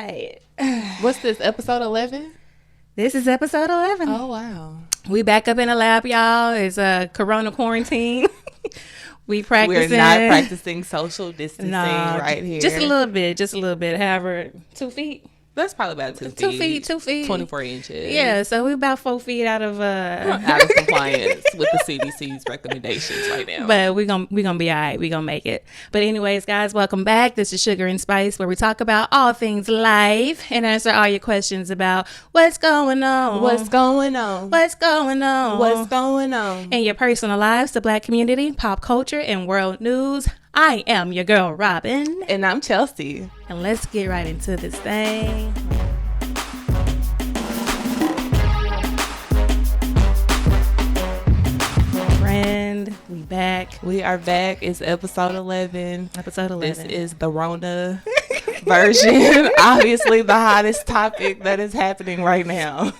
right. What's this, episode 11? This is episode 11. Oh, wow. We back up in the lab, y'all. It's a Corona quarantine. We're not practicing social distancing right here. Just a little bit. However, 2 feet. That's probably about 2 feet. 2 feet. 24 inches. Yeah, so we're about 4 feet out of compliance with the CDC's recommendations right now. But we're gonna be all right. We're gonna make it. But anyways, guys, welcome back. This is Sugar and Spice, where we talk about all things life and answer all your questions about what's going on. In your personal lives, the Black community, pop culture, and world news. I am your girl, Robin. And I'm Chelsea. And let's get right into this thing. Friend, we back. We are back. It's episode 11. This is the Rona version. Obviously, the hottest topic that is happening right now.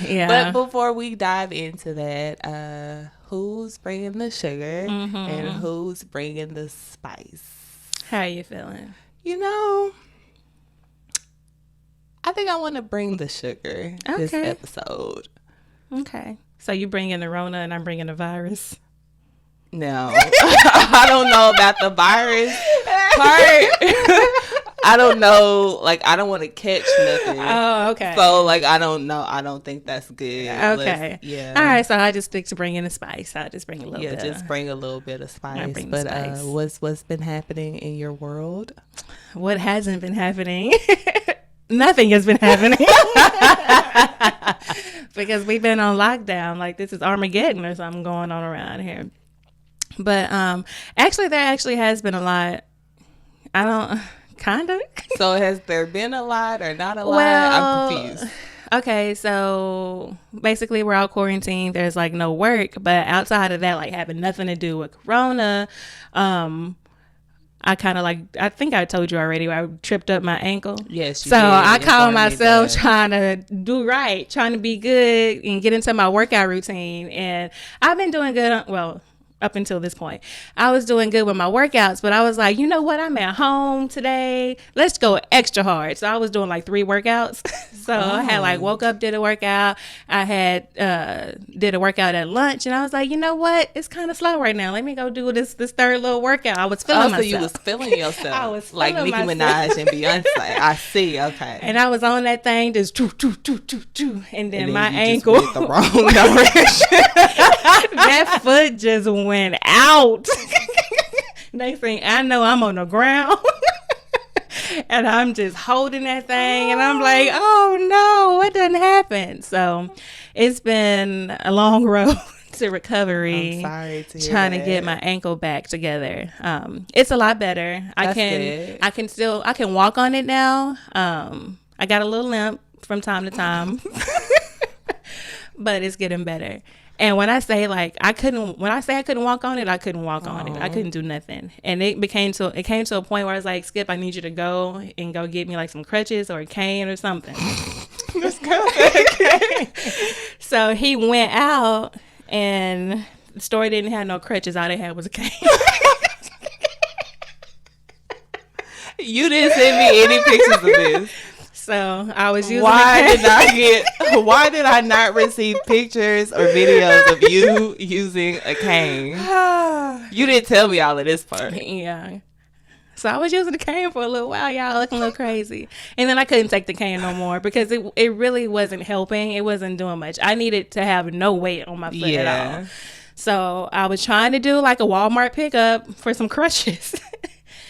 Yeah. But before we dive into that, who's bringing the sugar and who's bringing the spice? How are you feeling? I think I want to bring the sugar this episode. Okay. So you bring in the Rona and I'm bringing the virus? No. I don't know about the virus part. I don't know. I don't want to catch nothing. Oh, okay. So, I don't know. I don't think that's good. Okay. Yeah. All right. So I just stick to bringing the spice. I just bring a little bit. Yeah, just bring a little bit of spice. But what's been happening in your world? What hasn't been happening? Nothing has been happening. Because we've been on lockdown. This is Armageddon or something going on around here. But actually, there actually has been a lot. Kind of. So has there been a lot or not a lot? Well, I'm confused. Okay, so basically we're out quarantined. There's no work, but outside of that, having nothing to do with Corona, I kind of I think I told you already, I tripped up my ankle. Yes, you so did. I called myself trying to do right, trying to be good and get into my workout routine. And I've been doing good. Up until this point, I was doing good with my workouts, but I was like, you know what? I'm at home today. Let's go extra hard. So I was doing 3 workouts. I had woke up, did a workout. I had did a workout at lunch, and I was like, you know what? It's kind of slow right now. Let me go do this third little workout. I was feeling myself. So you was feeling yourself. I was like Nicki Minaj and Beyonce. I see. Okay. And I was on that thing, just choo, and then my ankle just went the wrong direction. That foot just went out. Next thing I know, I'm on the ground. And I'm just holding that thing. And I'm like, oh no, what done happened? So it's been a long road to recovery. I'm sorry to hear trying that. to get my ankle back together. It's a lot better. I can walk on it now. I got a little limp from time to time. But it's getting better. And when I say I couldn't walk on it, I couldn't walk on it. I couldn't do nothing. And it came to a point where I was like, Skip, I need you to go get me some crutches or a cane or something. Let's go. So he went out and the store didn't have no crutches. All they had was a cane. You didn't send me any pictures of this. So I was using Why did I not receive pictures or videos of you using a cane? You didn't tell me all of this part. Yeah. So I was using the cane for a little while, y'all, looking a little crazy. And then I couldn't take the cane no more because it really wasn't helping. It wasn't doing much. I needed to have no weight on my foot at all. So I was trying to do a Walmart pickup for some crutches.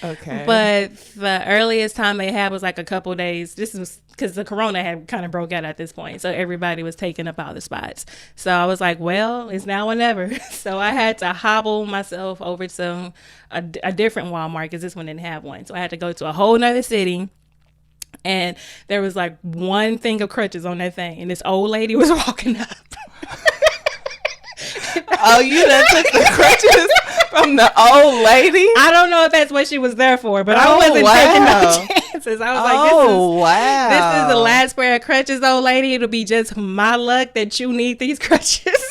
Okay. But the earliest time they had was a couple days. This was because the Corona had kind of broke out at this point. So everybody was taking up all the spots. So I was like, well, it's now or never. So I had to hobble myself over to a different Walmart because this one didn't have one. So I had to go to a whole nother city. And there was one thing of crutches on that thing. And this old lady was walking up. Oh, you done took the crutches from the old lady? I don't know if that's what she was there for, but I wasn't taking no chances. I was this is the last pair of crutches, old lady. It'll be just my luck that you need these crutches.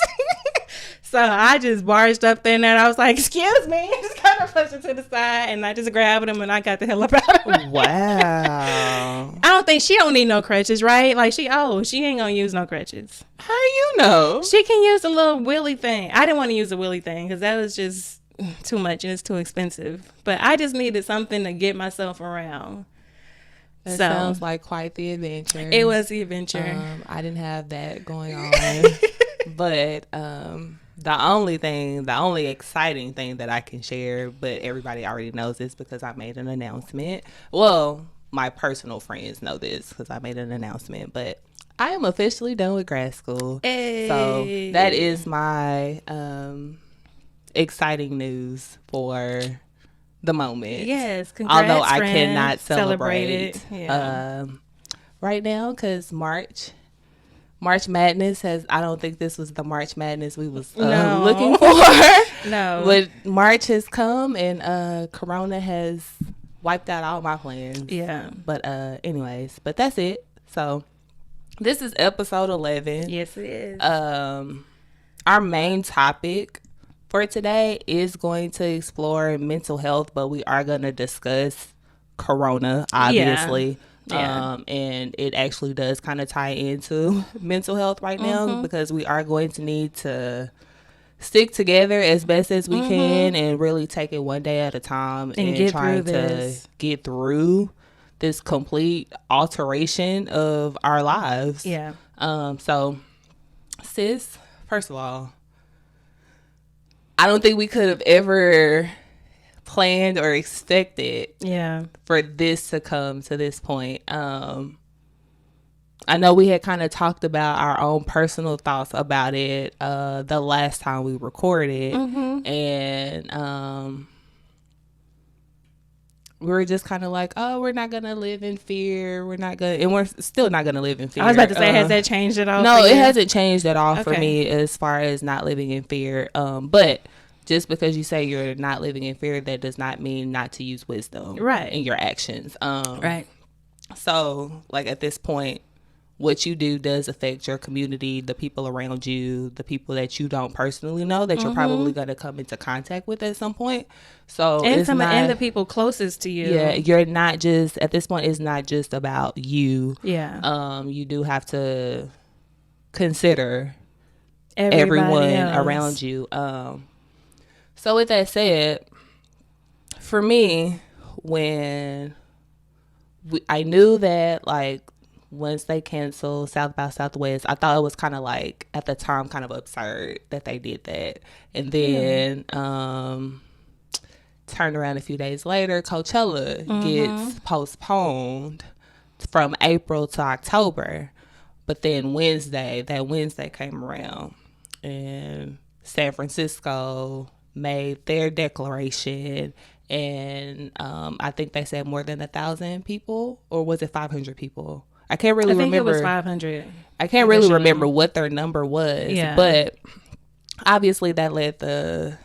So I just barged up there and I was like, excuse me. Just kind of pushed it to the side and I just grabbed him and I got the hell up out of it. Wow. I don't don't think she don't need no crutches, right? Like she ain't gonna use no crutches. How do you know? She can use a little wheelie thing. I didn't want to use a wheelie thing because that was just too much and it's too expensive. But I just needed something to get myself around. That sounds like quite the adventure. It was the adventure. I didn't have that going on. But the only exciting thing that I can share, but everybody already knows this because I made an announcement. Well, my personal friends know this because I made an announcement, but I am officially done with grad school. Hey. So that is my exciting news for the moment. Yes, congrats, although I friend. cannot celebrate it. Yeah. Right now because March Madness I don't think this was the March Madness we was looking for. No. But March has come and Corona has wiped out all my plans. Yeah. But anyways, but that's it. So this is episode 11. Yes, it is. Our main topic for today is going to explore mental health, but we are going to discuss Corona, obviously. Yeah. And it actually does kind of tie into mental health right now because we are going to need to stick together as best as we can and really take it one day at a time and try to get through this complete alteration of our lives. Yeah. So, sis, first of all, I don't think we could have ever planned or expected for this to come to this point. I know we had kind of talked about our own personal thoughts about it the last time we recorded, and we were just kind of like, oh, we're not gonna live in fear. We're still not gonna live in fear. I was about to say, has that changed at all? No, it hasn't changed at all for me as far as not living in fear. But just because you say you're not living in fear, that does not mean not to use wisdom in your actions. Right. So, like at this point, what you do does affect your community, the people around you, the people that you don't personally know that you're probably going to come into contact with at some point. So and the people closest to you. Yeah, you're not just at this point. It's not just about you. Yeah. You do have to consider Everybody everyone else around you. So with that said, for me, when I knew that like once they canceled South by Southwest, I thought it was kind of like at the time kind of absurd that they did that. And then turned around a few days later, Coachella gets postponed from April to October. But then that Wednesday came around and San Francisco made their declaration, and I think they said more than 1,000 people, or was it 500 people? I can't really remember. I think it was 500. I can't really remember what their number was, but obviously that led the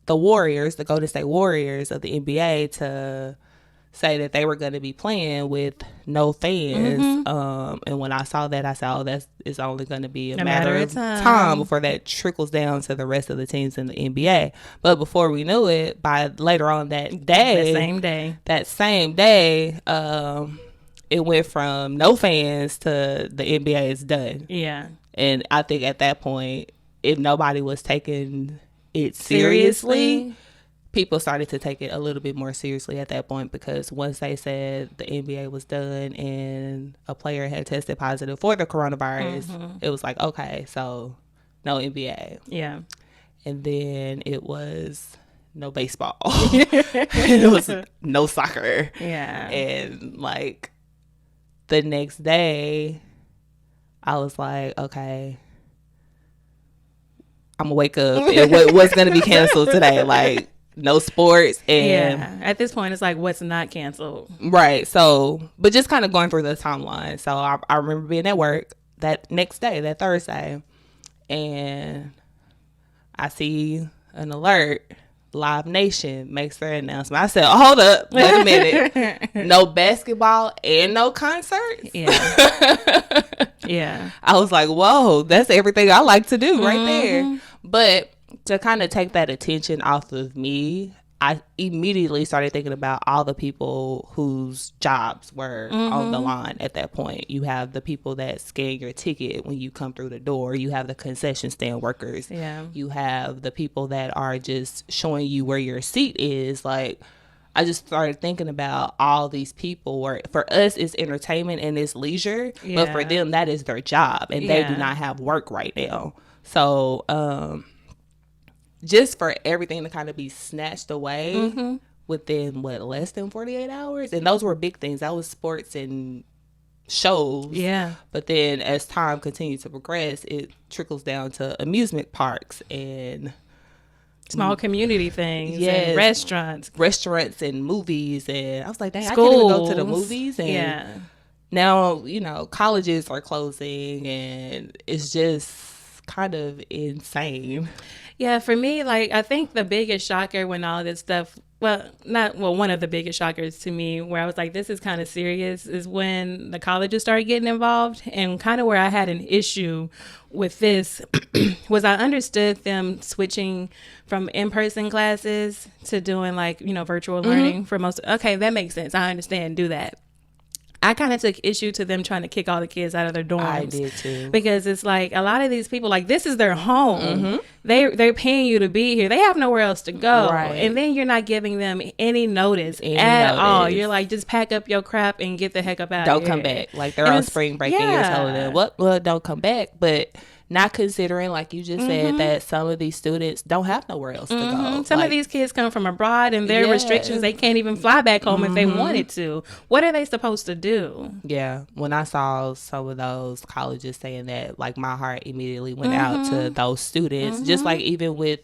Warriors, the Golden State Warriors of the NBA, to say that they were going to be playing with no fans. And when I saw that, I said, it's only going to be a matter of time before that trickles down to the rest of the teams in the NBA. But before we knew it, by later on that same day, it went from no fans to the NBA is done. Yeah. And I think at that point, if nobody was taking it seriously, people started to take it a little bit more seriously at that point, because once they said the NBA was done and a player had tested positive for the coronavirus, it was like, okay, so no NBA. Yeah. And then it was no baseball. It was no soccer. Yeah. And like the next day, I was like, okay, I'm gonna wake up and what's gonna be canceled today? Like, no sports. And at this point it's like, what's not canceled? Right. So, but just kind of going through the timeline. So I remember being at work that next day, that Thursday, and I see an alert. Live Nation makes their announcement. I said, oh, hold up, wait a minute. No basketball and no concerts? Yeah. Yeah. I was like, whoa, that's everything I like to do right there. But to kind of take that attention off of me, I immediately started thinking about all the people whose jobs were on the line at that point. You have the people that scan your ticket when you come through the door. You have the concession stand workers. Yeah. You have the people that are just showing you where your seat is. Like, I just started thinking about all these people where for us it's entertainment and it's leisure, but for them that is their job and they do not have work right now. So, just for everything to kind of be snatched away within less than 48 hours. And those were big things. That was sports and shows. Yeah. But then as time continued to progress, it trickles down to amusement parks and small community things and restaurants and movies. And I was like, dang, I can't even go to the movies. And now, colleges are closing and it's just kind of insane. Yeah, for me, like, I think the biggest shocker when all this stuff, one of the biggest shockers to me where I was like, this is kind of serious, is when the colleges started getting involved. And kind of where I had an issue with this was I understood them switching from in-person classes to doing virtual learning for most. Okay, that makes sense. I understand. Do that. I kind of took issue to them trying to kick all the kids out of their dorms. I did too. Because it's like a lot of these people, like, this is their home. They're paying you to be here. They have nowhere else to go. Right. And then you're not giving them any notice at all. You're like, just pack up your crap and get the heck up out of here. Don't come back. Like, they're on spring break and you're telling them, well, don't come back. But not considering, like you just said, that some of these students don't have nowhere else to go. Some of these kids come from abroad and their restrictions, they can't even fly back home if they wanted to. What are they supposed to do? Yeah. When I saw some of those colleges saying that, like, my heart immediately went out to those students. Just like even with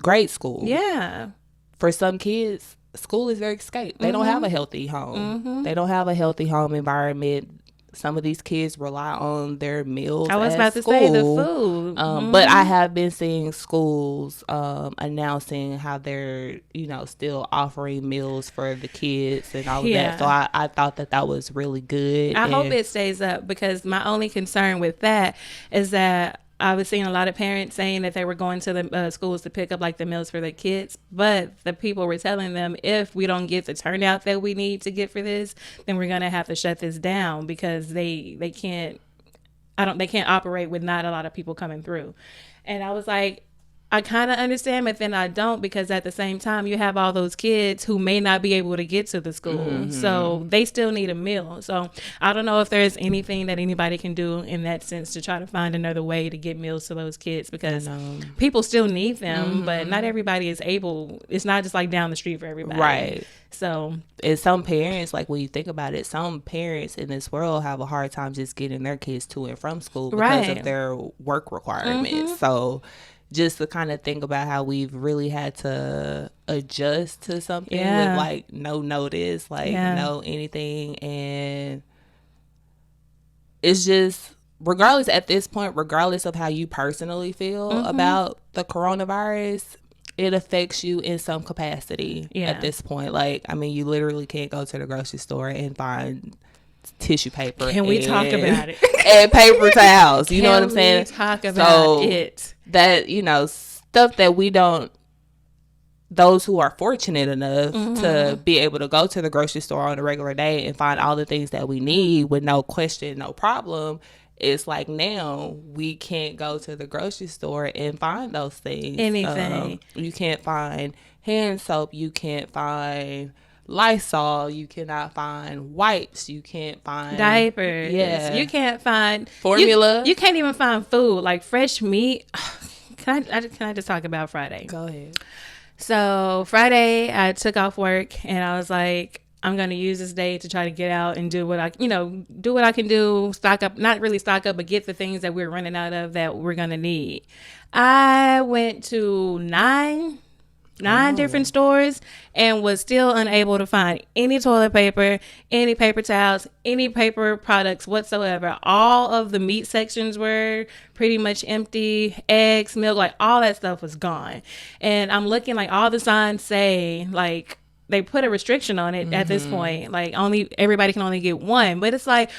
grade school. Yeah. For some kids, school is their escape. They don't have a healthy home. They don't have a healthy home environment. Some of these kids rely on their meals. I was about to say the food. But I have been seeing schools announcing how they're, still offering meals for the kids and all of that. So I thought that was really good. I hope it stays up, because my only concern with that is that I was seeing a lot of parents saying that they were going to the schools to pick up like the meals for their kids, but the people were telling them, if we don't get the turnout that we need to get for this, then we're gonna have to shut this down, because they can't operate with not a lot of people coming through. And I was like, I kind of understand, but then I don't, because at the same time, you have all those kids who may not be able to get to the school. So they still need a meal. So I don't know if there's anything that anybody can do in that sense to try to find another way to get meals to those kids, because people still need them, but not everybody is able. It's not just like down the street for everybody. Right. So, and some parents, like, when you think about it, some parents in this world have a hard time just getting their kids to and from school because of their work requirements. So just to kind of think about how we've really had to adjust to something with, like, no notice, like, no anything. And it's just, regardless at this point, regardless of how you personally feel about the coronavirus, it affects you in some capacity at this point. Like, I mean, you literally can't go to the grocery store and find tissue paper. Can we talk about it? And paper towels. You know what I'm saying? Talk about it. That, stuff that we don't, those who are fortunate enough to be able to go to the grocery store on a regular day and find all the things that we need with no question, no problem. It's like, now we can't go to the grocery store and find those things. Anything. You can't find hand soap. You can't find Lysol. You cannot find wipes. You can't find diapers. You can't find formula. You can't even find food, like fresh meat. Can I just talk about Friday? Go ahead. So Friday, I took off work and I was like, I'm going to use this day to try to get out and do what I can do, stock up, not really stock up, but get the things that we're running out of that we're going to need. I went to nine different stores and was still unable to find any toilet paper, any paper towels, any paper products whatsoever. All of the meat sections were pretty much empty. Eggs, milk, like all that stuff was gone. And I'm looking, like, all the signs say, like, they put a restriction on it at this point. Like, everybody can only get one. But it's like,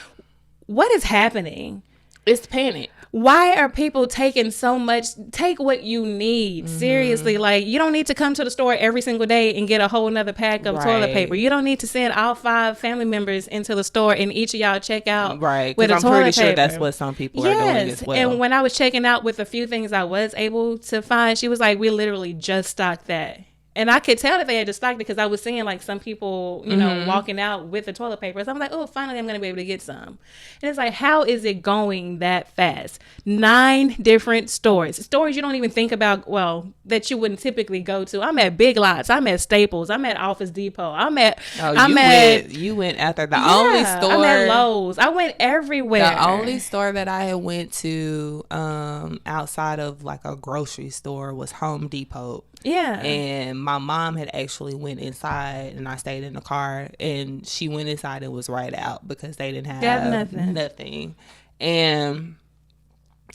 what is happening? It's panic. why are people taking so much? Take what you need. Seriously. Like, you don't need to come to the store every single day and get a whole nother pack of toilet paper. You don't need to send all 5 family members into the store and each of y'all check out with a toilet paper. I'm pretty sure that's what some people are doing as well. And when I was checking out with a few things I was able to find, she was like, we literally just stocked that. And I could tell that they had just stocked it because I was seeing like some people, you know, walking out with the toilet paper. So I'm like, oh, finally I'm going to be able to get some. And it's like, how is it going that fast? 9 different stores you don't even think about, well, that you wouldn't typically go to. I'm at Big Lots. I'm at Staples. I'm at Office Depot. You went after the only store. I'm at Lowe's. I went everywhere. The only store that I had went to outside of like a grocery store was Home Depot. Yeah. And my mom had actually went inside and I stayed in the car, and she went inside and was right out because they didn't have nothing. And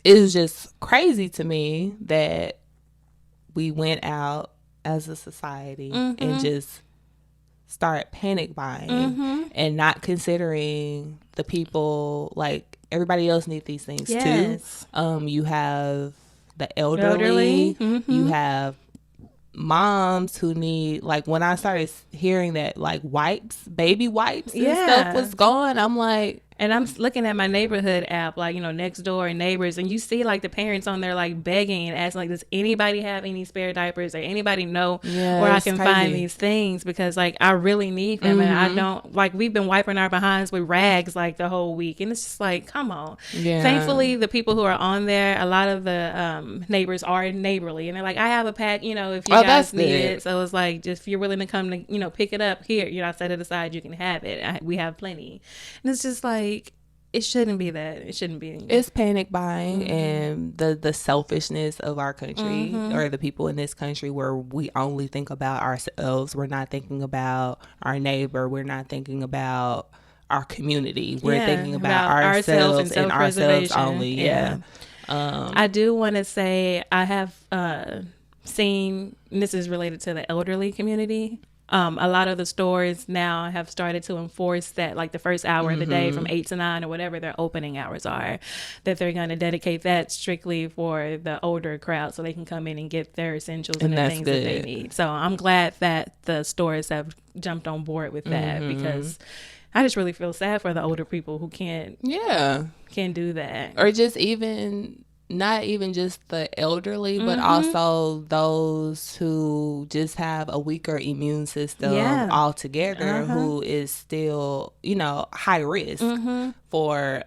it was just crazy to me that we went out as a society and just start panic buying and not considering the people, like everybody else need these things too. You have the elderly. You have moms who need, like, when I started hearing that like baby wipes and stuff was gone, I'm like, and I'm looking at my neighborhood app, like, you know, next door and neighbors, and you see like the parents on there like begging and asking like, does anybody have any spare diapers, or anybody know where I can find these things, because like I really need them. And I don't, like, we've been wiping our behinds with rags like the whole week, and it's just like, come on. Thankfully the people who are on there, a lot of the neighbors are neighborly, and they're like, I have a pack, you know, if you guys need it. So it's like, just if you're willing to come to, you know, pick it up here, you know, I set it aside, you can have it. We have plenty. And it's just like, it shouldn't be that. It shouldn't be. It's panic buying and the selfishness of our country, or the people in this country, where we only think about ourselves. We're not thinking about our neighbor. We're not thinking about our community. We're thinking about ourselves and ourselves only. I do want to say I have seen, and this is related to the elderly community, a lot of the stores now have started to enforce that, like, the first hour of the day from 8 to 9 or whatever their opening hours are, that they're going to dedicate that strictly for the older crowd so they can come in and get their essentials and the things that they need. So I'm glad that the stores have jumped on board with that, because I just really feel sad for the older people who can't do that. Or just even, not even just the elderly, but also those who just have a weaker immune system altogether, who is still, you know, high risk for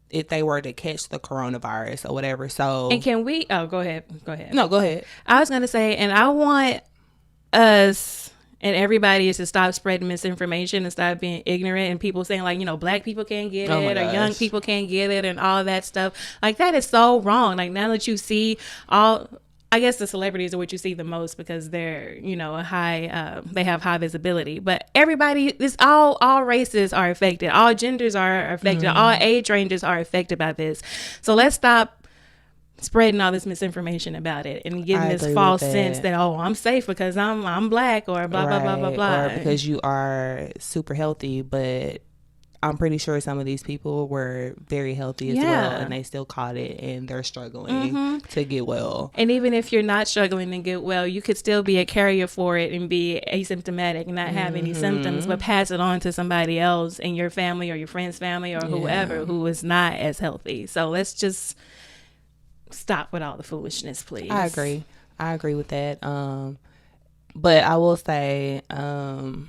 if they were to catch the coronavirus or whatever. So, and can we, go ahead. No, go ahead. I was going to say, and I want us and everybody is to stop spreading misinformation and stop being ignorant, and people saying like, you know, black people can't get it, or young people can't get it, and all that stuff. Like, that is so wrong. Like, now that you see all, I guess the celebrities are what you see the most because they're, you know, a high, they have high visibility, but everybody, this, all races are affected. All genders are affected. All age ranges are affected by this. So let's stop spreading all this misinformation about it and getting this false sense that, oh, I'm safe because I'm black, or blah blah blah blah blah, or because you are super healthy. But I'm pretty sure some of these people were very healthy as well, and they still caught it, and they're struggling to get well. And even if you're not struggling to get well, you could still be a carrier for it and be asymptomatic and not have any symptoms, but pass it on to somebody else in your family or your friend's family or whoever who is not as healthy. So let's just stop with all the foolishness, please. I agree with that. But I will say, well,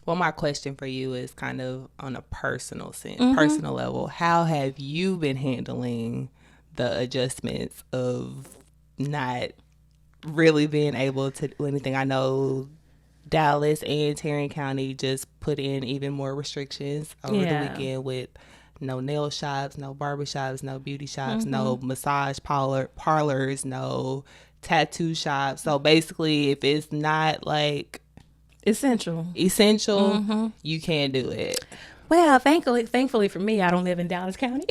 my question for you is kind of on a personal sense, personal level. How have you been handling the adjustments of not really being able to do anything? I know Dallas and Tarrant County just put in even more restrictions over the weekend with no nail shops, no barber shops, no beauty shops, no massage parlors, no tattoo shops. So basically, if it's not like essential, you can't do it. Well, thankfully for me, I don't live in Dallas County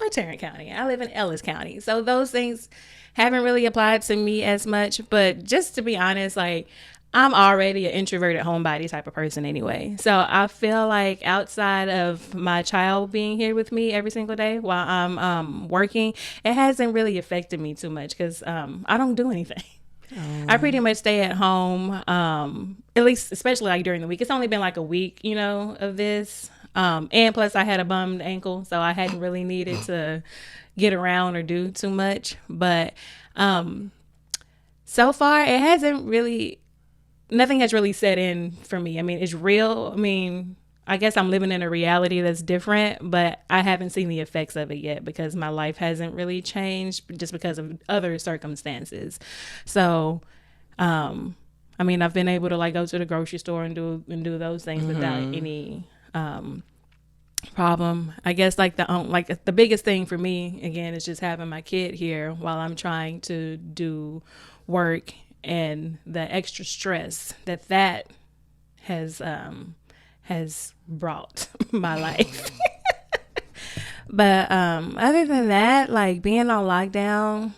or Tarrant County. I live in Ellis County. So those things haven't really applied to me as much. But just to be honest, like, I'm already an introverted homebody type of person anyway. So I feel like outside of my child being here with me every single day while I'm working, it hasn't really affected me too much because I don't do anything. I pretty much stay at home, at least, especially like during the week. It's only been like a week, of this. And plus I had a bummed ankle, so I hadn't really needed to get around or do too much. But so far, it hasn't really, nothing has really set in for me. I mean, it's real. I mean, I guess I'm living in a reality that's different, but I haven't seen the effects of it yet because my life hasn't really changed just because of other circumstances. So, I mean, I've been able to like go to the grocery store and do those things without any problem. I guess like the biggest thing for me again is just having my kid here while I'm trying to do work, and the extra stress that has brought my life. But other than that, like being on lockdown,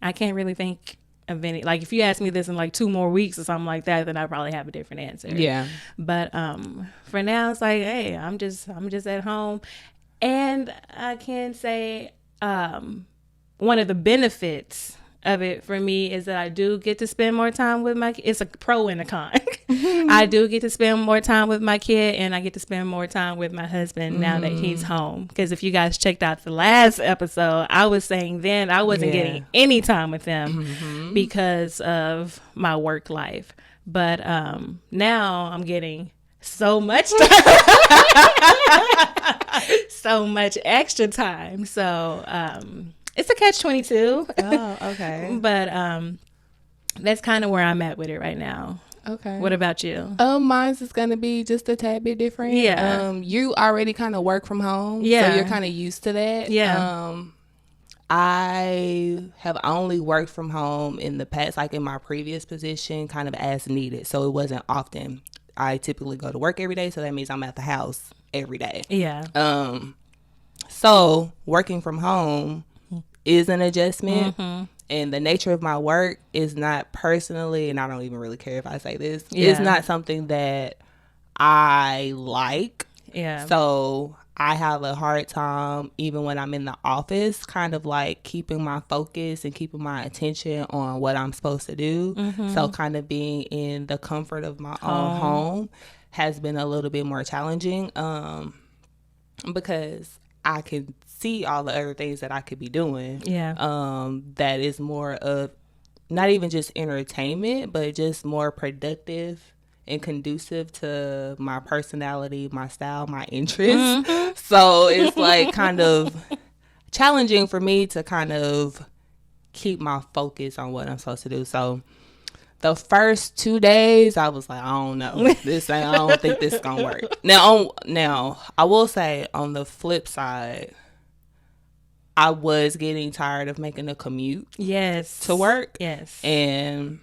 I can't really think of any. Like if you ask me this in like 2 more weeks or something like that, then I probably have a different answer. Yeah. But for now, it's like, hey, I'm just at home, and I can say one of the benefits of it for me is that I do get to spend more time with my kid. It's a pro and a con. I do get to spend more time with my kid, and I get to spend more time with my husband now that he's home. Because if you guys checked out the last episode, I was saying then I wasn't getting any time with him because of my work life. But now I'm getting so much time. So much extra time. So it's a catch-22. Oh, okay. But that's kind of where I'm at with it right now. Okay. What about you? Mine's is gonna be just a tad bit different. Yeah. You already kind of work from home. Yeah. So you're kind of used to that. Yeah. I have only worked from home in the past, like in my previous position, kind of as needed. So it wasn't often. I typically go to work every day, so that means I'm at the house every day. Yeah. So working from home is an adjustment. And the nature of my work is not personally, and I don't even really care if I say this, it's not something that I like. Yeah. So I have a hard time, even when I'm in the office, kind of like keeping my focus and keeping my attention on what I'm supposed to do. So kind of being in the comfort of my own home has been a little bit more challenging because I can see all the other things that I could be doing. Yeah. That is more of not even just entertainment, but just more productive and conducive to my personality, my style, my interests. So it's like kind of challenging for me to kind of keep my focus on what I'm supposed to do. So the first 2 days, I was like, I don't know. I don't think this is going to work. Now, I will say on the flip side, I was getting tired of making a commute to work. Yes. And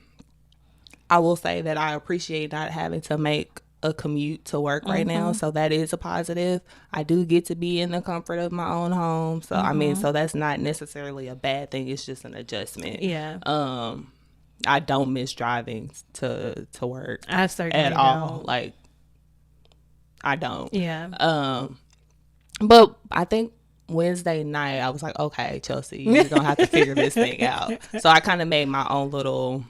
I will say that I appreciate not having to make a commute to work right now. So that is a positive. I do get to be in the comfort of my own home. So, I mean, so that's not necessarily a bad thing. It's just an adjustment. Yeah. I don't miss driving to work I certainly at all. Like, I don't. Yeah. But I think Wednesday night, I was like, okay, Chelsea, you're going to have to figure this thing out. So I kind of made my own little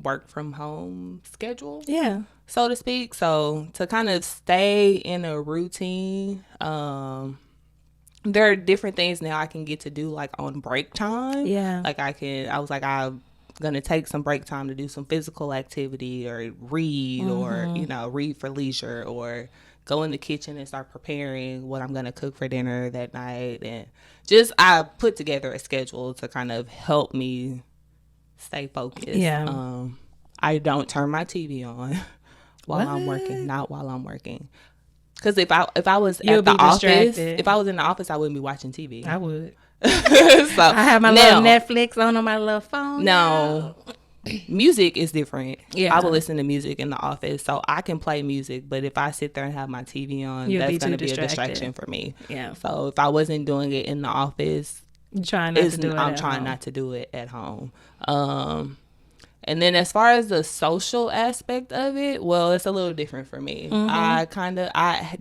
work from home schedule. Yeah. So to speak. So to kind of stay in a routine, there are different things now I can get to do like on break time. Yeah. Like I'm going to take some break time to do some physical activity or read or, read for leisure or go in the kitchen and start preparing what I'm going to cook for dinner that night. And just I put together a schedule to kind of help me stay focused. Yeah. I don't turn my TV on while I'm working, not while I'm working. Because if I was at the office, if I was in the office, I wouldn't be watching TV. I would. So I have my little Netflix on my little phone. No. Music is different. Yeah. I will listen to music in the office, so I can play music. But if I sit there and have my TV on, that's going to be a distraction for me. Yeah. So if I wasn't doing it in the office, I'm trying not to do it at home. not to do it at home. And then as far as the social aspect of it, well, it's a little different for me. I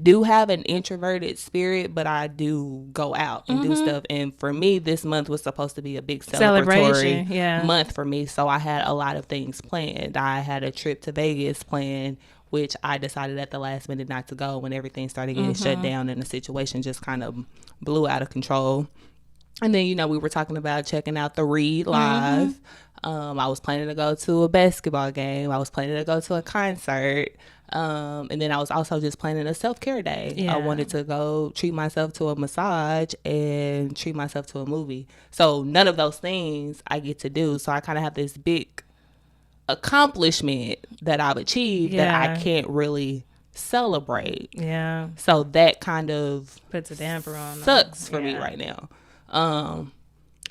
do have an introverted spirit, but I do go out and do stuff. And for me, this month was supposed to be a big celebratory month for me. So I had a lot of things planned. I had a trip to Vegas planned, which I decided at the last minute not to go when everything started getting shut down and the situation just kind of blew out of control. And then, we were talking about checking out the Read Live. I was planning to go to a basketball game. I was planning to go to a concert. And then I was also just planning a self-care day. Yeah. I wanted to go treat myself to a massage and treat myself to a movie. So none of those things I get to do. So I kind of have this big accomplishment that I've achieved that I can't really celebrate. Yeah. So that kind of puts a damper on sucks for me right now. And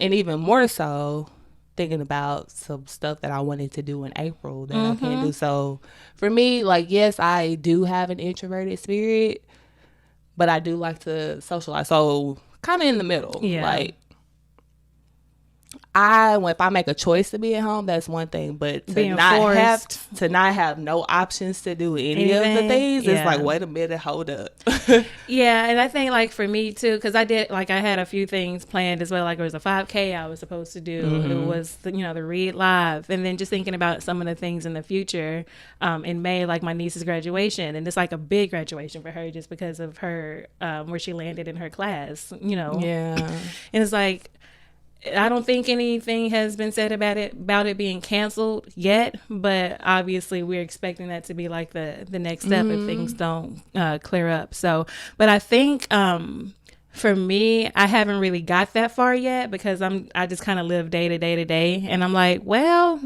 even more so thinking about some stuff that I wanted to do in April that I can't do. So for me, like, yes, I do have an introverted spirit, but I do like to socialize. So kind of in the middle. Yeah. Like, if I make a choice to be at home, that's one thing, but to not have no options to do any of the things, it's like, wait a minute, hold up. Yeah, and I think, like, for me too, because I had a few things planned as well. Like, there was a 5K I was supposed to do. It was the Read Live, and then just thinking about some of the things in the future. In May, like my niece's graduation, and it's like a big graduation for her just because of her where she landed in her class. Yeah, and it's like, I don't think anything has been said about it being canceled yet, but obviously we're expecting that to be like the next step if things don't clear up. So, but I think for me, I haven't really got that far yet because I just kind of live day to day, and I'm like, well,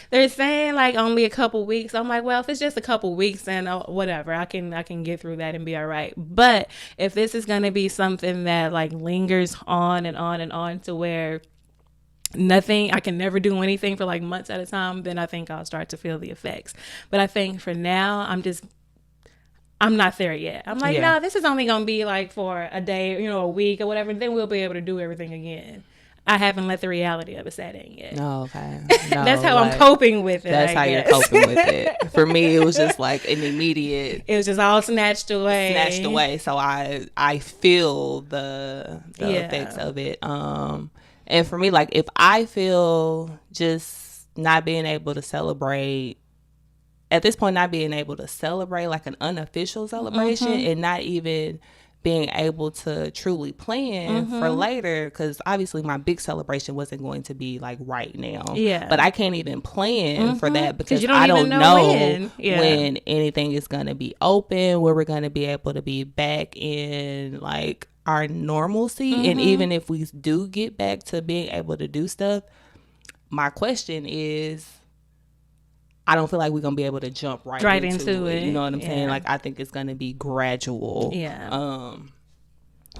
they're saying like only a couple weeks. I'm like, well, if it's just a couple weeks, then whatever, I can get through that and be all right. But if this is gonna be something that like lingers on and on and on to where I can never do anything for like months at a time, then I think I'll start to feel the effects. But I think for now, I'm not there yet. I'm like, no, this is only going to be like for a day, a week or whatever. Then we'll be able to do everything again. I haven't let the reality of it set in yet. Oh, okay. No, that's how I'm coping with it. That's how you're coping with it. For me, it was just like an immediate. It was just all snatched away. So I feel the effects of it. And for me, like, if I feel just not being able to celebrate, at this point, not being able to celebrate like an unofficial celebration and not even being able to truly plan for later, because obviously my big celebration wasn't going to be like right now. Yeah. But I can't even plan for that because I don't know when anything is going to be open, where we're going to be able to be back in like our normalcy. And even if we do get back to being able to do stuff, my question is, I don't feel like we're going to be able to jump right into it. You know what I'm saying? Like, I think it's going to be gradual. Yeah.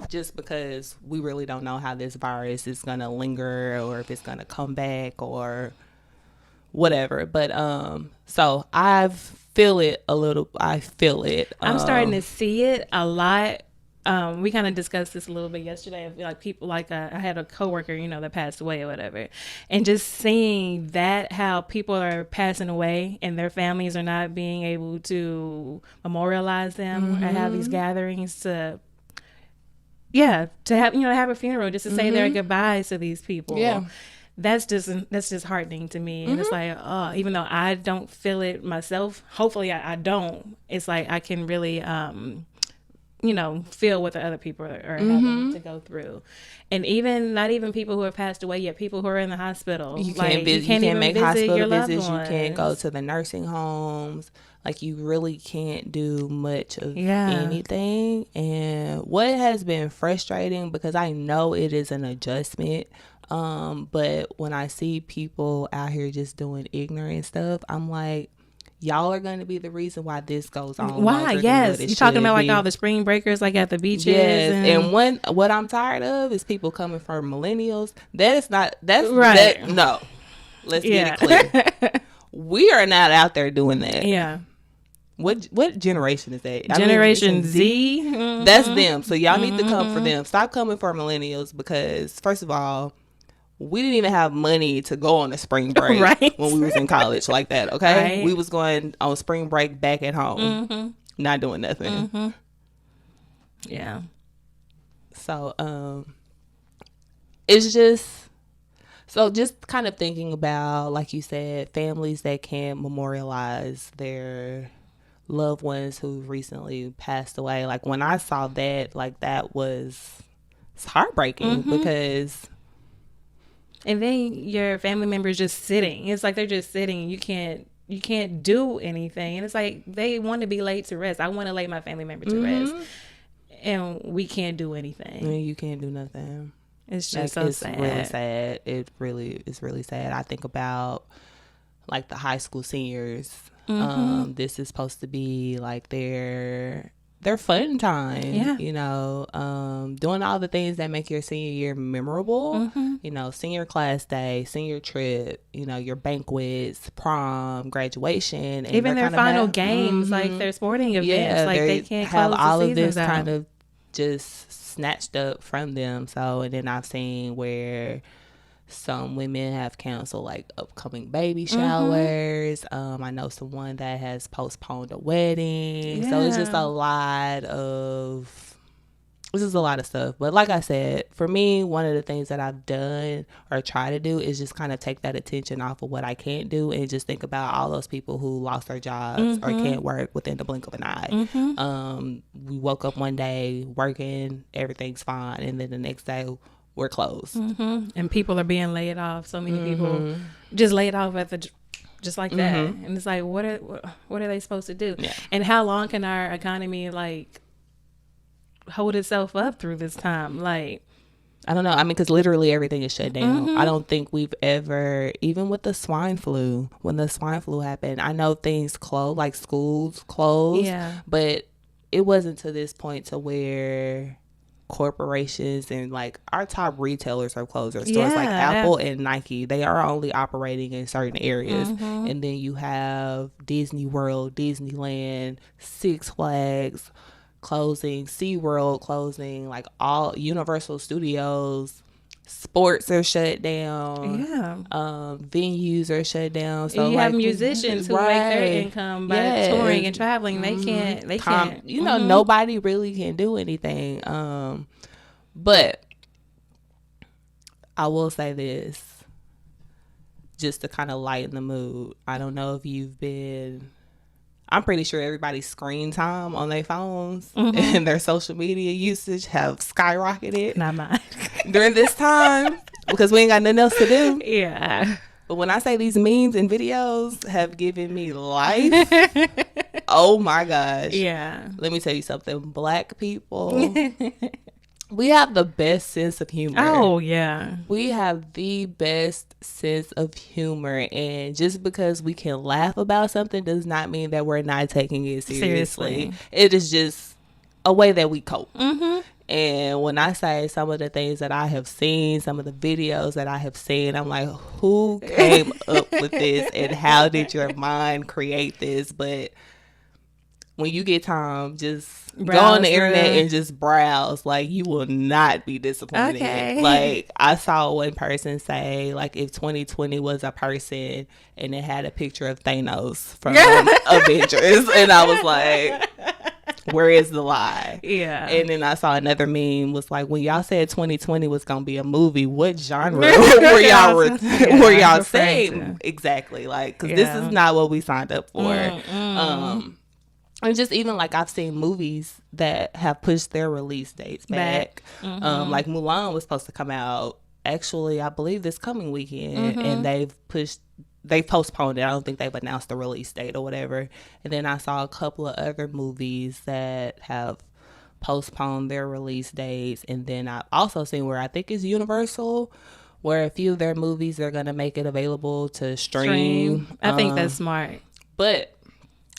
Just because we really don't know how this virus is going to linger or if it's going to come back or whatever. But, so I feel it. I'm starting to see it a lot. We kind of discussed this a little bit yesterday. Like people, like I had a coworker, that passed away or whatever, and just seeing that how people are passing away and their families are not being able to memorialize them or have these gatherings to have have a funeral just to say their goodbyes to these people. Yeah. That's just heartening to me. And it's like, even though I don't feel it myself, hopefully I don't. It's like I can really feel what the other people are having to go through. And not even people who have passed away yet, people who are in the hospital. You can't make hospital visits. You can't go to the nursing homes. Like, you really can't do much of anything. And what has been frustrating, because I know it is an adjustment, but when I see people out here just doing ignorant stuff, I'm like, y'all are going to be the reason why this goes on. Why? Yes. You're talking about like all the spring breakers, like at the beaches. Yes. And what I'm tired of is people coming from millennials. That's right. No. Let's get it clear. We are not out there doing that. Yeah. What generation is that? Generation Z. That's them. So y'all need to come for them. Stop coming for millennials, because first of all, we didn't even have money to go on a spring break right. when we was in college like that. Okay, right. we was going on spring break back at home, not doing nothing. Yeah. So it's just kind of thinking about, like you said, families that can't memorialize their loved ones who recently passed away. Like when I saw that, like it's heartbreaking because. And then your family members just sitting. It's like they're just sitting. You can't do anything. And it's like they want to be laid to rest. I want to lay my family member to rest. And we can't do anything. And you can't do nothing. It's just so sad. It's really sad. It's really sad. I think about like the high school seniors. This is supposed to be like their fun time. Yeah. You know, doing all the things that make your senior year memorable. You know, senior class day, senior trip, you know, your banquets, prom, graduation, and even their final games, like their sporting events. Like they can't have close all the of this out. Kind of just snatched up from them. So, and then I've seen where some women have canceled like upcoming baby showers. I know someone that has postponed a wedding. So it's just a lot of stuff. But like I said, for me, one of the things that I've done or try to do is just kind of take that attention off of what I can't do and just think about all those people who lost their jobs or can't work within the blink of an eye. We woke up one day working, everything's fine, and then the next day we're closed. And people are being laid off. So many people just laid off just like that. And it's like, what are they supposed to do? Yeah. And how long can our economy like hold itself up through this time? Like, I don't know. I mean, because literally everything is shut down. I don't think we've ever, even with the swine flu, when the swine flu happened, I know things closed, like schools closed. Yeah. But it wasn't to this point to where corporations and like our top retailers are closed. Or stores like Apple and Nike, they are only operating in certain areas. And then you have Disney World, Disneyland, Six Flags closing, SeaWorld closing, like all Universal Studios, sports are shut down. Venues are shut down. So you have musicians who make their income by touring and traveling. They can't. You know, nobody really can do anything. But I will say this, just to kind of lighten the mood. I don't know if you've been. I'm pretty sure everybody's screen time on their phones and their social media usage have skyrocketed. Not mine. During this time, because we ain't got nothing else to do. Yeah. But when I say these memes and videos have given me life, oh my gosh. Yeah. Let me tell you something. Black people, we have the best sense of humor. Oh, yeah. We have the best sense of humor. And just because we can laugh about something does not mean that we're not taking it seriously. It is just a way that we cope. And when I say some of the things that I have seen, some of the videos that I have seen, I'm like, who came up with this and how did your mind create this? But when you get time, just browse, go on the internet and just browse. Like, you will not be disappointed. Okay. Like, I saw one person say, like, if 2020 was a person and it had a picture of Thanos from Avengers. And I was like, where is the lie? Yeah. And then I saw another meme was like, when y'all said 2020 was going to be a movie, what genre were y'all saying? Exactly. Like, because this is not what we signed up for. And just even like I've seen movies that have pushed their release dates back. Like Mulan was supposed to come out actually, I believe this coming weekend, and they've postponed it. I don't think they've announced the release date or whatever. And then I saw a couple of other movies that have postponed their release dates. And then I've also seen where I think it's Universal, where a few of their movies are going to make it available to stream. I think that's smart. But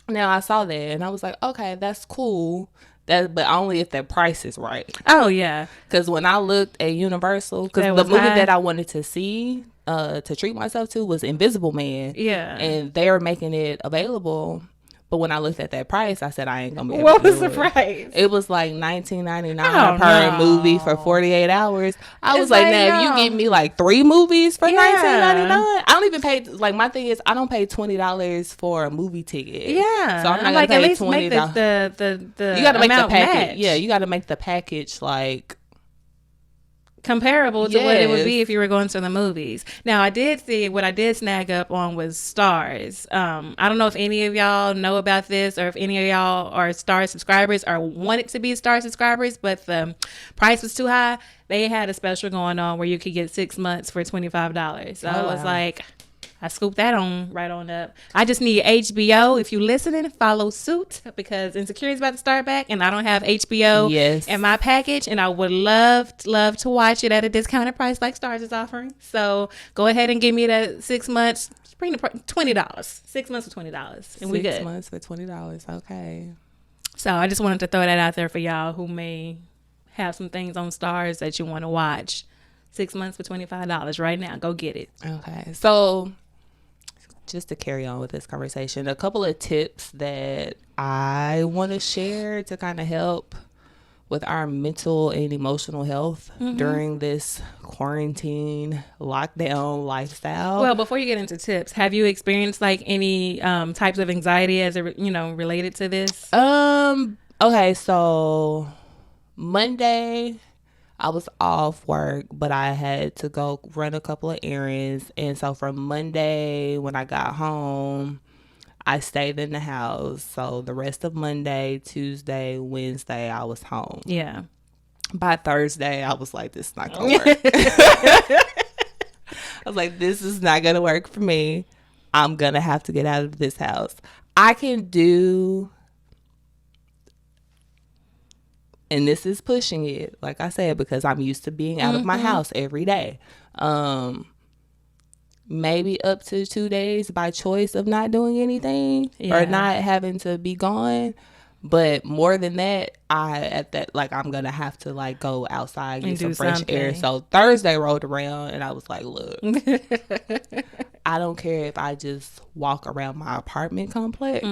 now I saw that and I was like, okay, that's cool. But only if the price is right. Oh, yeah. Because when I looked at Universal, because the movie that I wanted to see, to treat myself to was Invisible Man. Yeah. And they're making it available. But But when I looked at that price, I said I ain't gonna be able What to was do the price? It was like $19.99 per movie for 48 hours. I was like, now if you give me like 3 movies for $19.99, I don't even pay. Like, my thing is, I don't pay $20 for a movie ticket. Yeah, so I'm not like, gonna pay at least $20. Make the you got to make the package. match. Yeah, you got to make the package like comparable to what it would be if you were going to the movies. Now, I did see, what I did snag up on was Stars. I don't know if any of y'all know about this, or if any of y'all are Star subscribers or wanted to be Star subscribers, but the price was too high. They had a special going on where you could get 6 months for $25. So I was like, I scooped that on right on up. I just need HBO. If you listening, follow suit, because Insecure is about to start back, and I don't have HBO in my package, and I would love to watch it at a discounted price like Stars is offering. So go ahead and give me that 6 months. Bring the $20. 6 months for $20, and we good. 6 months for $20. Okay. So I just wanted to throw that out there for y'all who may have some things on Stars that you want to watch. 6 months for $25 right now. Go get it. Okay. So, just to carry on with this conversation, a couple of tips that I want to share to kind of help with our mental and emotional health during this quarantine lockdown lifestyle. Well, before you get into tips, have you experienced like any types of anxiety as related to this? Okay, so Monday I was off work, but I had to go run a couple of errands. And so from Monday, when I got home, I stayed in the house. So the rest of Monday, Tuesday, Wednesday, I was home. Yeah. By Thursday, I was like, this is not going to work. I was like, this is not going to work for me. I'm going to have to get out of this house. I can do... And this is pushing it, like I said, because I'm used to being out of my house every day. Maybe up to 2 days by choice of not doing anything or not having to be gone. But more than that, I'm going to have to like go outside, get some fresh air. So Thursday rolled around and I was like, look, I don't care if I just walk around my apartment complex.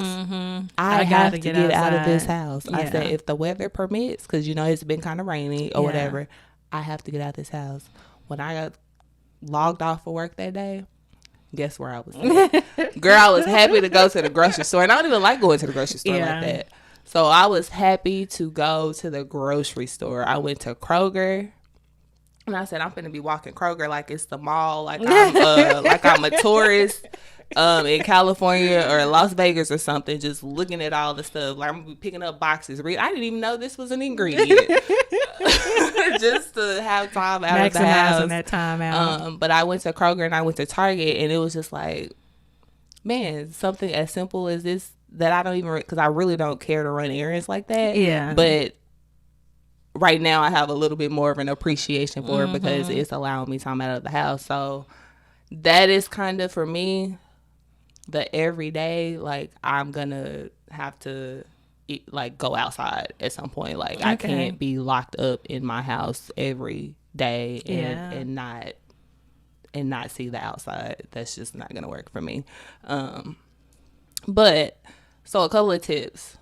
I have to get out of this house. I said, if the weather permits, because, it's been kind of rainy or whatever, I have to get out of this house. When I got logged off for work that day, guess where I was at? Girl, I was happy to go to the grocery store. And I don't even like going to the grocery store like that. So I was happy to go to the grocery store. I went to Kroger. And I said, I'm going to be walking Kroger like it's the mall, like I'm a tourist in California or Las Vegas or something, just looking at all the stuff. Like, I'm going to be picking up boxes. I didn't even know this was an ingredient. Just to have time out of the house. Maximizing that time out. But I went to Kroger and I went to Target, and it was just like, man, something as simple as this that I don't even, because I really don't care to run errands like that. Yeah. But right now I have a little bit more of an appreciation for it because it's allowing me time out of the house. So that is kind of, for me, the everyday, like, I'm gonna have to go outside at some point. Like, I can't be locked up in my house every day and not see the outside. That's just not gonna work for me. But so a couple of tips.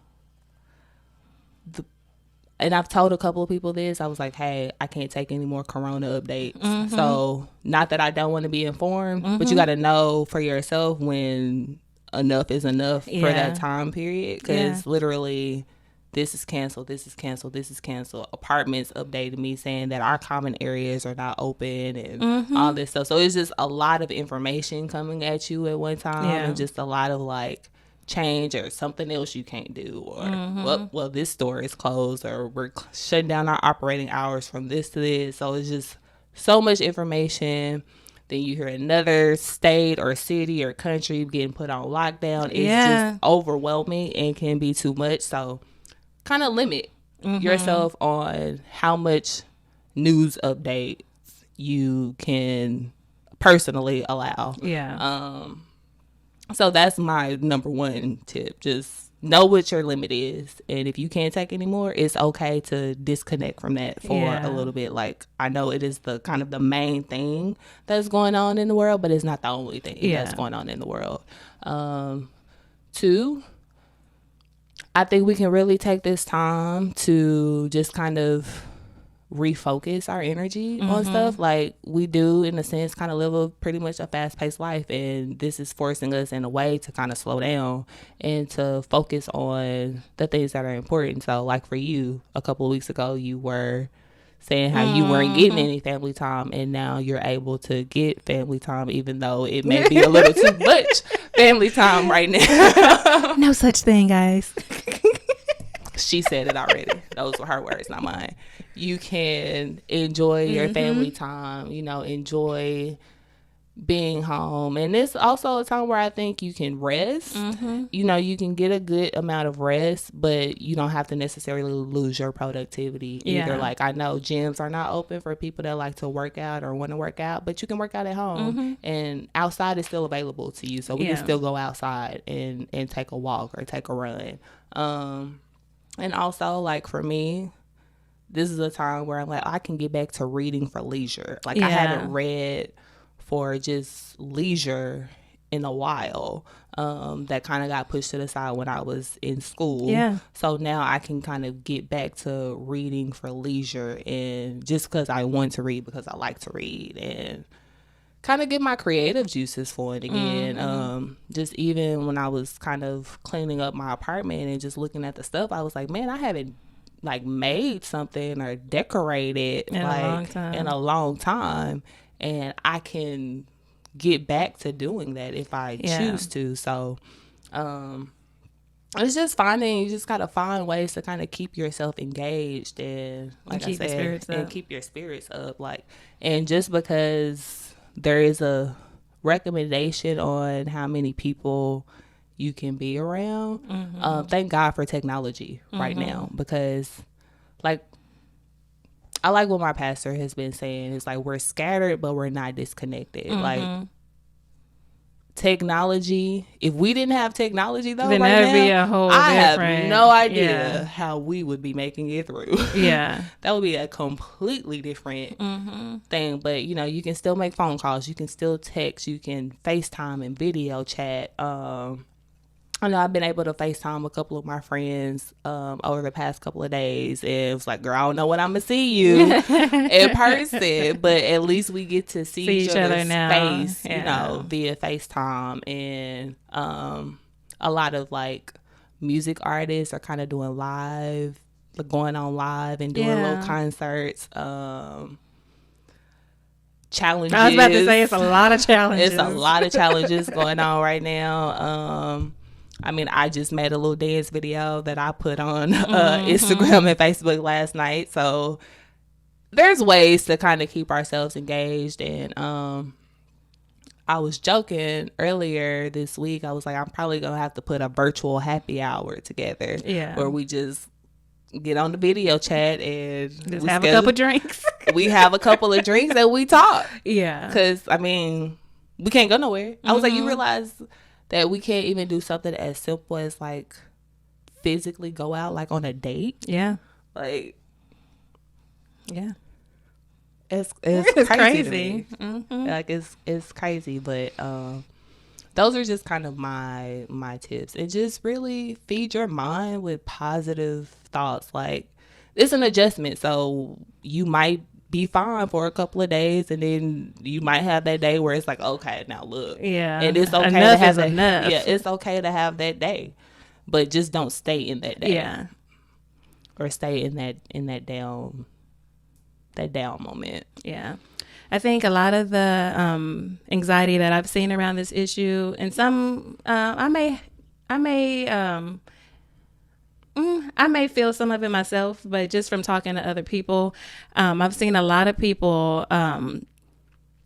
And I've told a couple of people this. I was like, hey, I can't take any more Corona updates. So, not that I don't want to be informed, but you got to know for yourself when enough is enough for that time period. Because literally, this is canceled, this is canceled, this is canceled. Apartments updated me saying that our common areas are not open and all this stuff. So, it's just a lot of information coming at you at one time. And just a lot of like, change or something else you can't do, or well this store is closed, or we're shutting down our operating hours from this to this. So it's just so much information. Then you hear another state or city or country getting put on lockdown. It's just overwhelming and can be too much. So kind of limit yourself on how much news updates you can personally allow. So that's my number one tip. Just know what your limit is. And if you can't take any more, it's okay to disconnect from that for a little bit. Like, I know it is the kind of the main thing that's going on in the world, but it's not the only thing that's going on in the world. 2, I think we can really take this time to just kind of refocus our energy on stuff. Like, we do, in a sense, kind of live a pretty much a fast-paced life, and this is forcing us in a way to kind of slow down and to focus on the things that are important. So, like, for you, a couple of weeks ago, you were saying how you weren't getting any family time, and now you're able to get family time, even though it may be a little too much family time right now. No such thing, guys. She said it already. Those were her words, not mine. You can enjoy your family time, you know, enjoy being home. And it's also a time where I think you can rest. You know, you can get a good amount of rest, but you don't have to necessarily lose your productivity either. Like, I know gyms are not open for people that like to work out or want to work out, but you can work out at home, and outside is still available to you. So we can still go outside and take a walk or take a run. And also, like, for me, this is a time where I'm like, I can get back to reading for leisure. Like, I haven't read for just leisure in a while. That kind of got pushed to the side when I was in school. So now I can kind of get back to reading for leisure, and just because I want to read, because I like to read, and kind of get my creative juices flowing again. Just even when I was kind of cleaning up my apartment and just looking at the stuff, I was like, man, I haven't like made something or decorated in a long time, and I can get back to doing that if I choose to. So it's just you just gotta find ways to kind of keep yourself engaged, and like I said, and keep your spirits up. Like, and just because there is a recommendation on how many people you can be around, thank God for technology right now, because like, I like what my pastor has been saying. It's like, we're scattered, but we're not disconnected. Like, technology, if we didn't have technology though, then right now, be a whole I have no idea how we would be making it through. That would be a completely different thing. But you know, you can still make phone calls, you can still text, you can FaceTime and video chat. I know I've been able to FaceTime a couple of my friends over the past couple of days, and it was like, girl, I don't know when I'm gonna see you in person, but at least we get to see each other's face, you know, via FaceTime. And a lot of like music artists are kind of doing live, like going on live and doing little concerts. Challenges. I was about to say, it's a lot of challenges. It's a lot of challenges going on right now. I mean, I just made a little dance video that I put on Instagram and Facebook last night. So there's ways to kind of keep ourselves engaged. And I was joking earlier this week. I was like, I'm probably going to have to put a virtual happy hour together. Where we just get on the video chat and just have a couple drinks. We have a couple of drinks and we talk. Because, I mean, we can't go nowhere. I was like, you realize that we can't even do something as simple as like physically go out, like on a date. Like, it's crazy. Like, it's crazy. But those are just kind of my tips. And just really feed your mind with positive thoughts. Like, it's an adjustment, so you might be fine for a couple of days, and then you might have that day where it's like, okay, now look, and it's okay enough to have that. It's okay to have that day, but just don't stay in that day, or stay in that down moment. I think a lot of the anxiety that I've seen around this issue, and some I may feel some of it myself, but just from talking to other people, I've seen a lot of people, some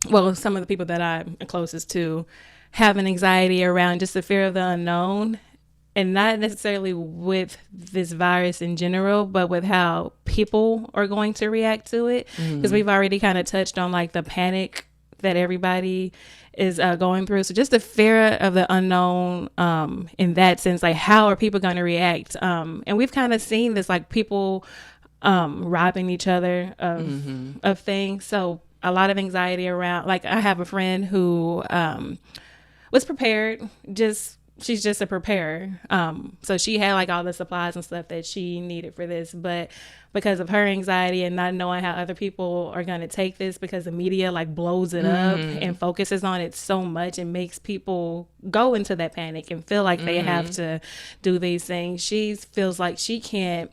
of the people that I'm closest to, have an anxiety around just the fear of the unknown, and not necessarily with this virus in general, but with how people are going to react to it. Because we've already kind of touched on like the panic that everybody is going through. So just the fear of the unknown, in that sense, like how are people going to react? And we've kind of seen this, like people robbing each other of things. So a lot of anxiety around, like I have a friend who was prepared, just she's just a preparer. So she had like all the supplies and stuff that she needed for this, but because of her anxiety and not knowing how other people are going to take this, because the media like blows it up and focuses on it so much and makes people go into that panic and feel like they have to do these things. She feels like she can't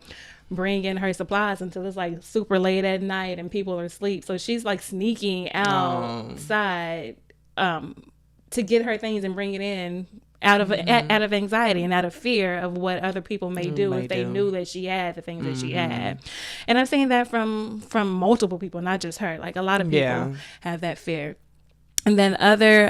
bring in her supplies until it's like super late at night and people are asleep. So she's like sneaking outside to get her things and bring it in out of anxiety and out of fear of what other people may do if they knew that she had the things that she had. And I've seen that from multiple people, not just her. Like a lot of people have that fear. And then other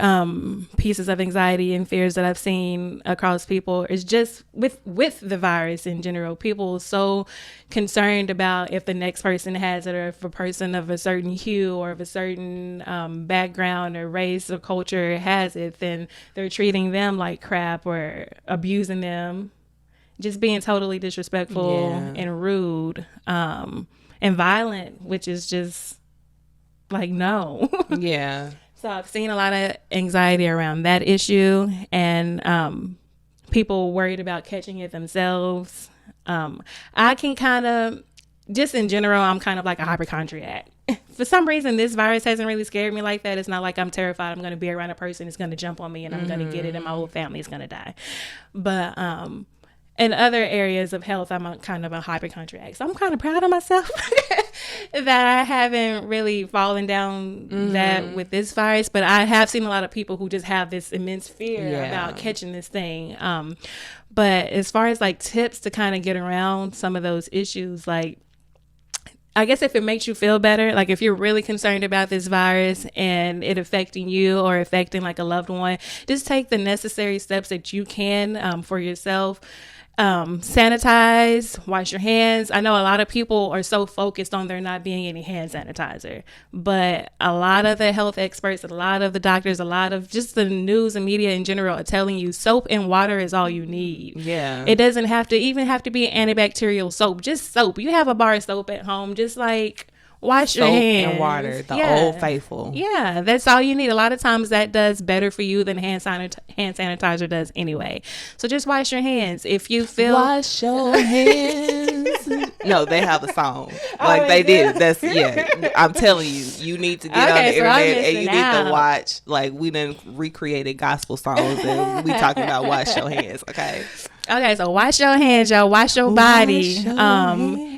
pieces of anxiety and fears that I've seen across people is just with the virus in general. People are so concerned about if the next person has it, or if a person of a certain hue or of a certain background or race or culture has it, then they're treating them like crap or abusing them, just being totally disrespectful and rude and violent, which is just like, no. Yeah. So I've seen a lot of anxiety around that issue, and people worried about catching it themselves. I can kind of, just in general, I'm kind of like a hypochondriac. For some reason, this virus hasn't really scared me like that. It's not like I'm terrified I'm going to be around a person that's going to jump on me and I'm going to get it and my whole family is going to die. But in other areas of health, I'm kind of a hypochondriac. So I'm kind of proud of myself that I haven't really fallen down that with this virus. But I have seen a lot of people who just have this immense fear about catching this thing. But as far as like tips to kind of get around some of those issues, like, I guess if it makes you feel better, like if you're really concerned about this virus and it affecting you or affecting like a loved one, just take the necessary steps that you can for yourself. Sanitize, wash your hands. I know a lot of people are so focused on there not being any hand sanitizer, but a lot of the health experts, a lot of the doctors, a lot of just the news and media in general are telling you soap and water is all you need. Yeah. It doesn't have to be antibacterial soap, just soap. You have a bar of soap at home, just like wash your hands and water, the old faithful. Yeah, that's all you need. A lot of times that does better for you than hand sanitizer does anyway. So just wash your hands. If you feel wash your hands. No, they have a song like they did. That's I'm telling you, you need to get on the internet and you need to watch. Like, we done recreated gospel songs and we talking about wash your hands. Okay, so wash your hands, y'all. Wash your body.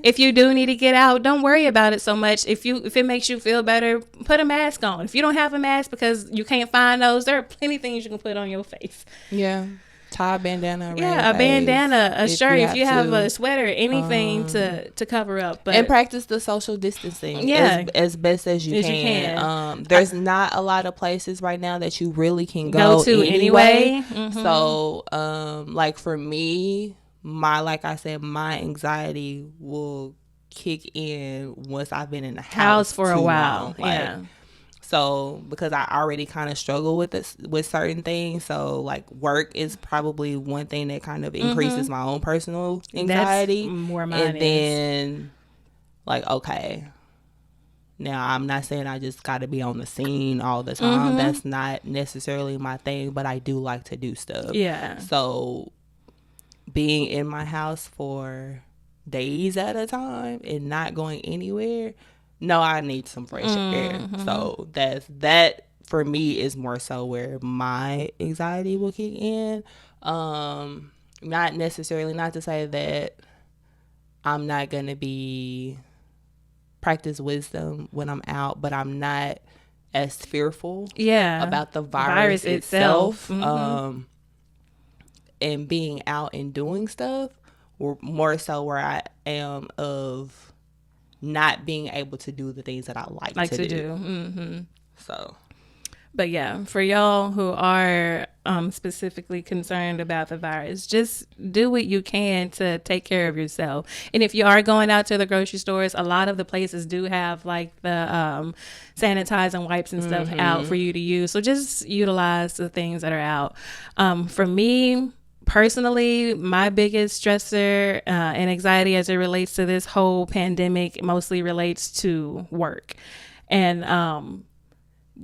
If you do need to get out, don't worry about it so much. If it makes you feel better, put a mask on. If you don't have a mask because you can't find those, there are plenty of things you can put on your face. Yeah. Tie a bandana around a bandana, a shirt, if you have a sweater, anything to cover up. And practice the social distancing as best as you can. There's not a lot of places right now that you really can go to anyway. So like for me, my anxiety will kick in once I've been in the house for a while. So because I already kind of struggle with this, with certain things. So like work is probably one thing that kind of increases my own personal anxiety. That's more mine. And then like, okay, now I'm not saying I just got to be on the scene all the time. That's not necessarily my thing, but I do like to do stuff. Yeah. So being in my house for days at a time and not going anywhere, no, I need some fresh air. So that for me is more so where my anxiety will kick in. Not necessarily, not to say that I'm not going to be practice wisdom when I'm out, but I'm not as fearful about the virus itself. And being out and doing stuff, or more so where I am of not being able to do the things that I like to do. So, but yeah, for y'all who are specifically concerned about the virus, just do what you can to take care of yourself. And if you are going out to the grocery stores, a lot of the places do have like the sanitizing wipes and stuff out for you to use. So just utilize the things that are out. For me personally, my biggest stressor and anxiety as it relates to this whole pandemic mostly relates to work. And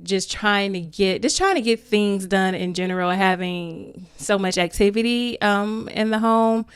just trying to get things done in general, having so much activity in the home.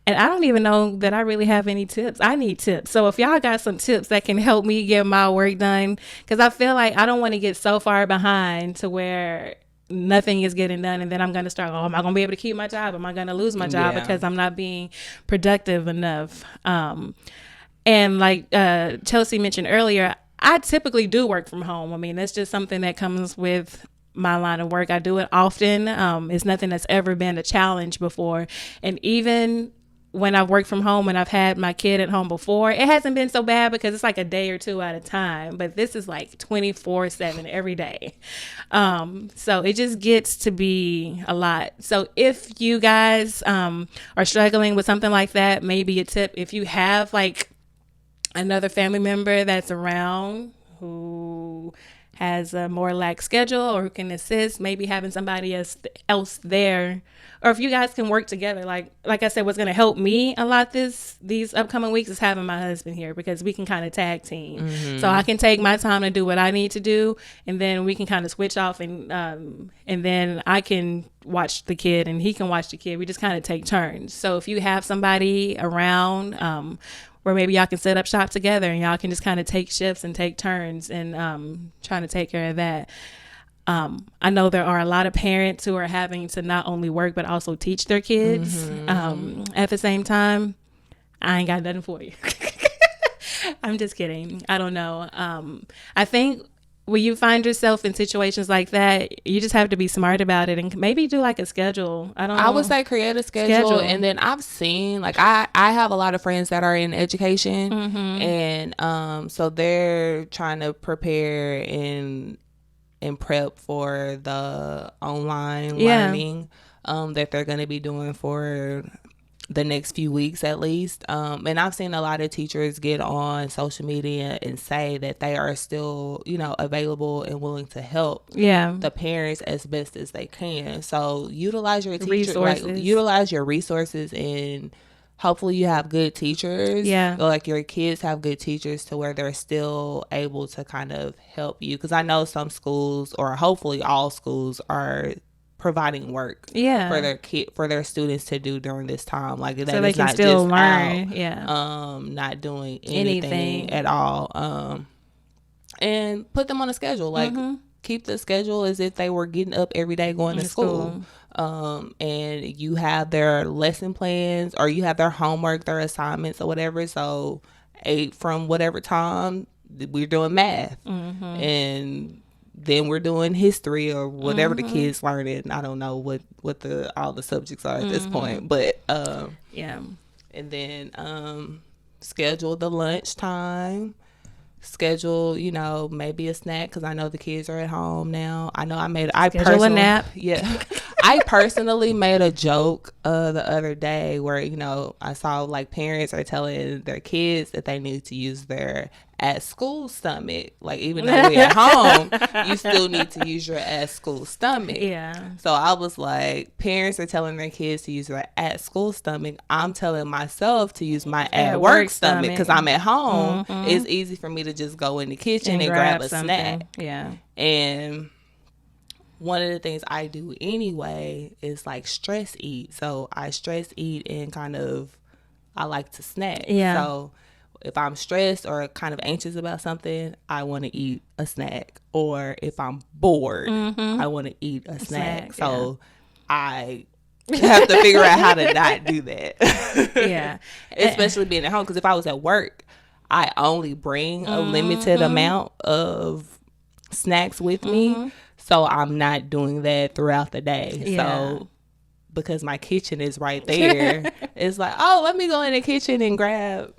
And I don't even know that I really have any tips. I need tips. So if y'all got some tips that can help me get my work done, because I feel like I don't want to get so far behind to where nothing is getting done, and then I'm going to start, am I going to be able to keep my job? Am I going to lose my job because I'm not being productive enough? And like Chelsea mentioned earlier, I typically do work from home. I mean, that's just something that comes with my line of work. I do it often. It's nothing that's ever been a challenge before. And even when I've worked from home and I've had my kid at home before, it hasn't been so bad because it's like a day or two at a time. But this is like 24/7 every day. So it just gets to be a lot. So if you guys are struggling with something like that, maybe a tip, if you have like another family member that's around who has a more lax schedule or who can assist, maybe having somebody else there, or if you guys can work together, like I said, what's going to help me a lot these upcoming weeks is having my husband here, because we can kind of tag team. So I can take my time to do what I need to do, and then we can kind of switch off, and then I can watch the kid and he can watch the kid. We just kind of take turns. So if you have somebody around where maybe y'all can set up shop together and y'all can just kind of take shifts and take turns and trying to take care of that. I know there are a lot of parents who are having to not only work but also teach their kids at the same time. I ain't got nothing for you. I'm just kidding. I don't know. I think when you find yourself in situations like that, you just have to be smart about it and maybe do like a schedule. I would say create a schedule. And then I've seen, like, I have a lot of friends that are in education, and so they're trying to prepare and prep for the online learning that they're going to be doing for the next few weeks at least. And I've seen a lot of teachers get on social media and say that they are still, available and willing to help the parents as best as they can. So utilize your utilize your resources, and hopefully you have good teachers. Or like your kids have good teachers to where they're still able to kind of help you. Because I know some schools, or hopefully all schools, are providing work for their students to do during this time, like that, so they can still learn out, not doing anything at all, and put them on a schedule, like keep the schedule as if they were getting up every day going to school. And you have their lesson plans, or you have their homework, their assignments, or whatever. So 8 from whatever time we're doing math, and then we're doing history or whatever the kids learning. I don't know what all the subjects are at this point, but and then schedule the lunch time, schedule maybe a snack, because I know the kids are at home now. I know schedule a nap. I personally made a joke the other day where I saw like parents are telling their kids that they need to use their at school stomach, like even though we're at home, you still need to use your at school stomach. So I was like, parents are telling their kids to use their at school stomach. I'm telling myself to use my at work stomach, because I'm at home. It's easy for me to just go in the kitchen and grab a snack. And one of the things I do anyway is like stress eat. So I stress eat and I like to snack. So if I'm stressed or kind of anxious about something, I want to eat a snack. Or if I'm bored, I want to eat a snack. So I have to figure out how to not do that. Especially being at home, because if I was at work, I only bring a limited amount of snacks with me. So I'm not doing that throughout the day. So because my kitchen is right there, it's like, oh, let me go in the kitchen and grab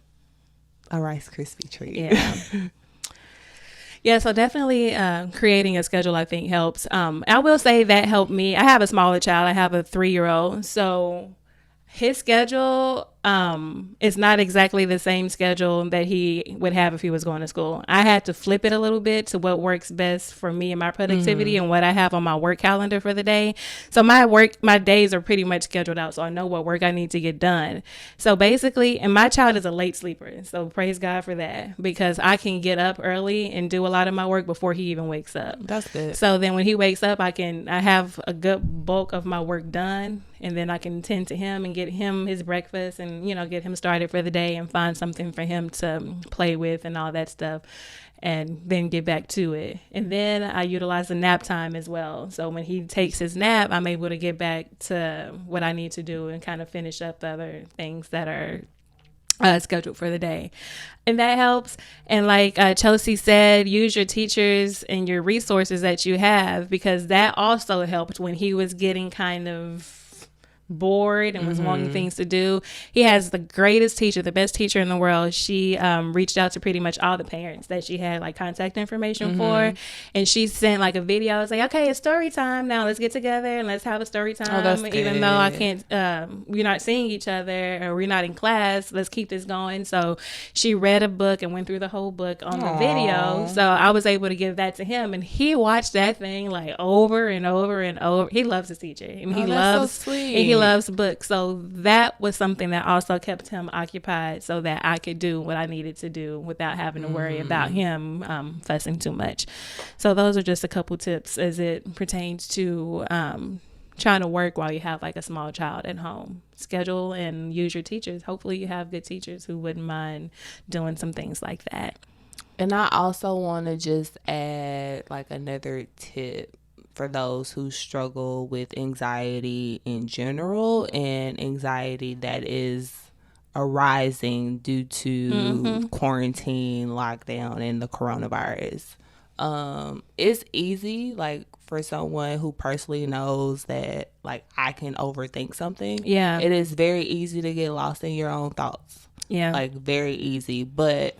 a Rice Krispie treat. So definitely creating a schedule, I think, helps. I will say that helped me. I have a smaller child. I have a 3-year-old. So his schedule, it's not exactly the same schedule that he would have if he was going to school. I had to flip it a little bit to what works best for me and my productivity and what I have on my work calendar for the day. So my days are pretty much scheduled out, so I know what work I need to get done. So basically, and my child is a late sleeper, so praise God for that, because I can get up early and do a lot of my work before he even wakes up. That's good. So then when he wakes up, I have a good bulk of my work done, and then I can tend to him and get him his breakfast and, get him started for the day and find something for him to play with and all that stuff, and then get back to it. And then I utilize the nap time as well. So when he takes his nap, I'm able to get back to what I need to do and kind of finish up the other things that are scheduled for the day. And that helps. And like Chelsea said, use your teachers and your resources that you have, because that also helped when he was getting kind of bored and was wanting things to do. He has the greatest teacher, the best teacher in the world. She reached out to pretty much all the parents that she had like contact information for, and she sent like a video. It's like, okay, it's story time now, let's get together and let's have a story time. Even though I can't we're not seeing each other or we're not in class, let's keep this going. So she read a book and went through the whole book on the video, so I was able to give that to him, and he watched that thing like over and over and over. He loves his teacher, and he loves books. So that was something that also kept him occupied, so that I could do what I needed to do without having to worry about him fussing too much. So those are just a couple tips as it pertains to trying to work while you have like a small child at home. Schedule and use your teachers. Hopefully you have good teachers who wouldn't mind doing some things like that. And I also want to just add like another tip for those who struggle with anxiety in general and anxiety that is arising due to quarantine, lockdown, and the coronavirus. It's easy, like for someone who personally knows that like I can overthink something. Yeah. It is very easy to get lost in your own thoughts. Yeah. Like very easy. But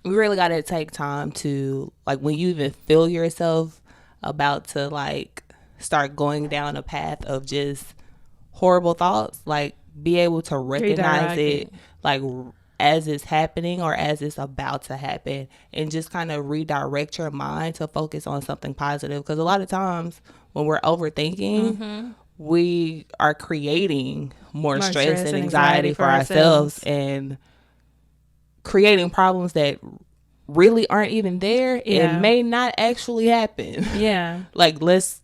we really got to take time to, like, when you even feel yourself about to like start going down a path of just horrible thoughts, like be able to recognize it like as it's happening or as it's about to happen, and just kind of redirect your mind to focus on something positive. Because a lot of times when we're overthinking, we are creating more stress and anxiety for ourselves and creating problems that really aren't even there and may not actually happen. Yeah. Like, let's,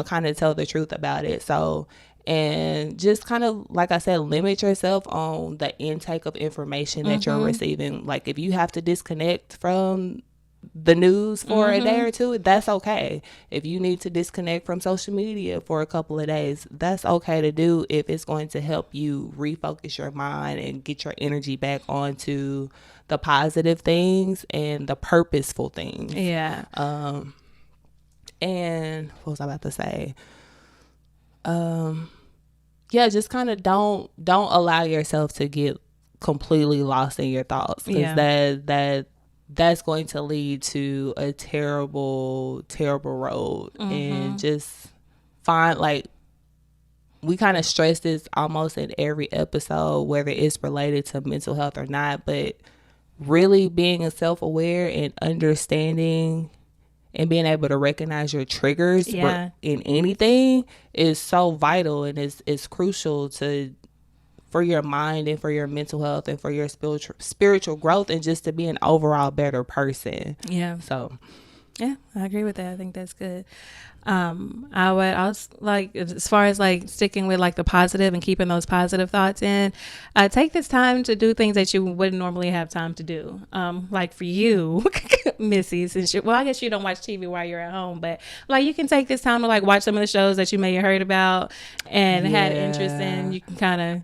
kind of tell the truth about it. So, and just kind of, like I said, limit yourself on the intake of information that you're receiving. Like, if you have to disconnect from the news for a day or two, that's okay. If you need to disconnect from social media for a couple of days, that's okay to do if it's going to help you refocus your mind and get your energy back onto the positive things and the purposeful things. Yeah. And what was I about to say? Yeah, just kind of don't allow yourself to get completely lost in your thoughts, because that's going to lead to a terrible road. And just find, like, we kind of stress this almost in every episode, whether it's related to mental health or not, but really being self-aware and understanding and being able to recognize your triggers in anything is so vital, and it's crucial for your mind and for your mental health and for your spiritual growth, and just to be an overall better person. Yeah. So, yeah, I agree with that. I think that's good. I was like, as far as like sticking with like the positive and keeping those positive thoughts in, take this time to do things that you wouldn't normally have time to do. Like for you, Missy, since I guess you don't watch TV while you're at home, but like you can take this time to like watch some of the shows that you may have heard about and had interest in. You can kind of.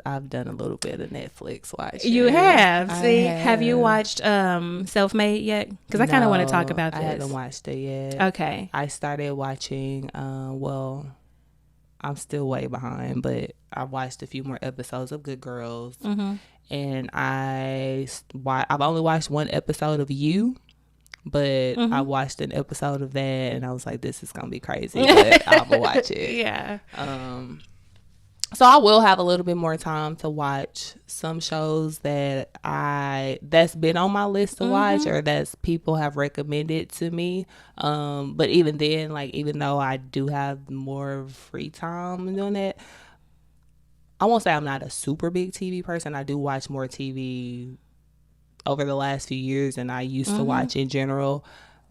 I've done a little bit of Netflix watching. You have. Have you watched Self-Made yet? Because I kind of want to talk about this. I haven't watched it yet. Okay. I started watching, I'm still way behind, but I watched a few more episodes of Good Girls, and I've only watched one episode of You, but I watched an episode of that, and I was like, this is gonna be crazy, but I'm gonna watch it. Yeah. So I will have a little bit more time to watch some shows that's been on my list to watch, or that's people have recommended to me. But even then, like, even though I do have more free time doing that, I won't say I'm not a super big TV person. I do watch more TV over the last few years than I used to watch in general.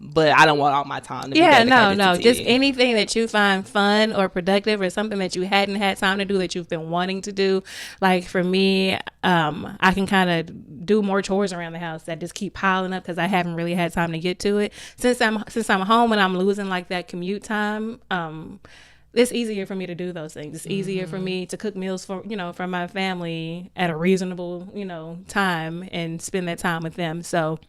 But I don't want all my time to be dedicated to TV. Just anything that you find fun or productive, or something that you hadn't had time to do that you've been wanting to do. Like for me, I can kind of do more chores around the house that just keep piling up because I haven't really had time to get to it. Since I'm home and I'm losing like that commute time, it's easier for me to do those things. It's easier for me to cook meals for my family at a reasonable, time, and spend that time with them. So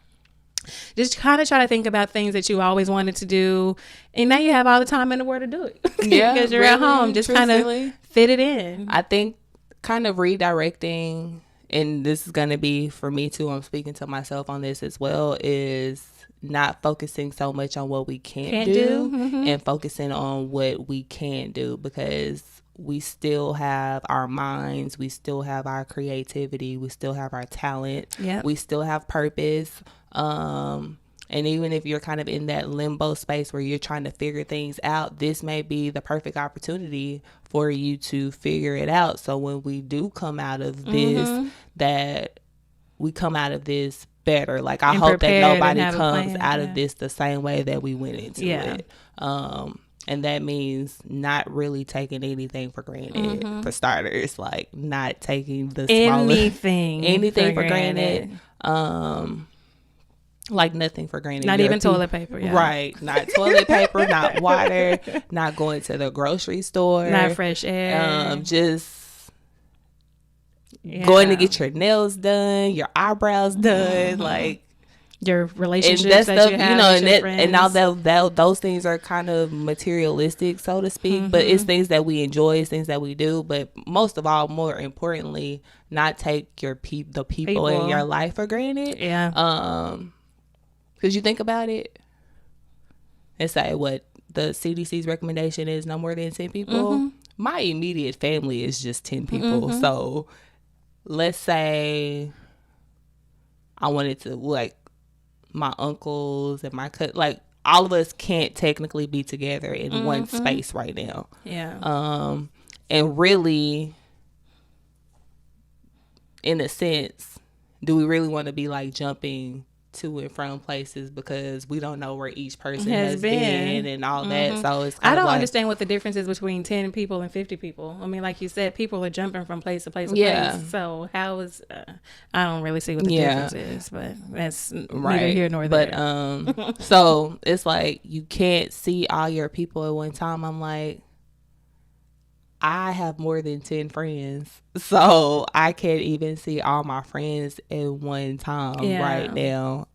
just kind of try to think about things that you always wanted to do, and now you have all the time in the world to do it. Yeah, because you're at home. Just kind of fit it in. I think kind of redirecting, and this is going to be for me too, I'm speaking to myself on this as well, is not focusing so much on what we can't do. And focusing on what we can do, because we still have our minds, we still have our creativity, we still have our talent, we still have purpose. And even if you're kind of in that limbo space where you're trying to figure things out, this may be the perfect opportunity for you to figure it out. So when we do come out of this, that we come out of this better. Like, I hope that nobody comes out of this the same way that we went into it. And that means not really taking anything for granted, for starters. Like, not taking the anything for granted. Like, nothing for granted. Not even toilet paper. Yeah. Right. Not toilet paper, not water, not going to the grocery store. Not fresh air. Just going to get your nails done, your eyebrows done, like your relationships that you have with your friends. And now that those things are kind of materialistic, so to speak, but it's things that we enjoy, it's things that we do. But most of all, more importantly, not take the people in your life for granted. Yeah. Because you think about it and say what the CDC's recommendation is, no more than 10 people. My immediate family is just 10 people. So let's say I wanted to, like, my uncles and my like, all of us can't technically be together in one space right now. Yeah. And really, in a sense, do we really want to be like jumping to and from places because we don't know where each person has been and all that. So it's I don't understand what the difference is between 10 people and 50 people. I mean, like you said, people are jumping from place to place to place. So how is I don't really see what the difference is, but that's neither here nor there. But so it's like you can't see all your people at one time. I'm like, I have more than 10 friends, so I can't even see all my friends at one time right now.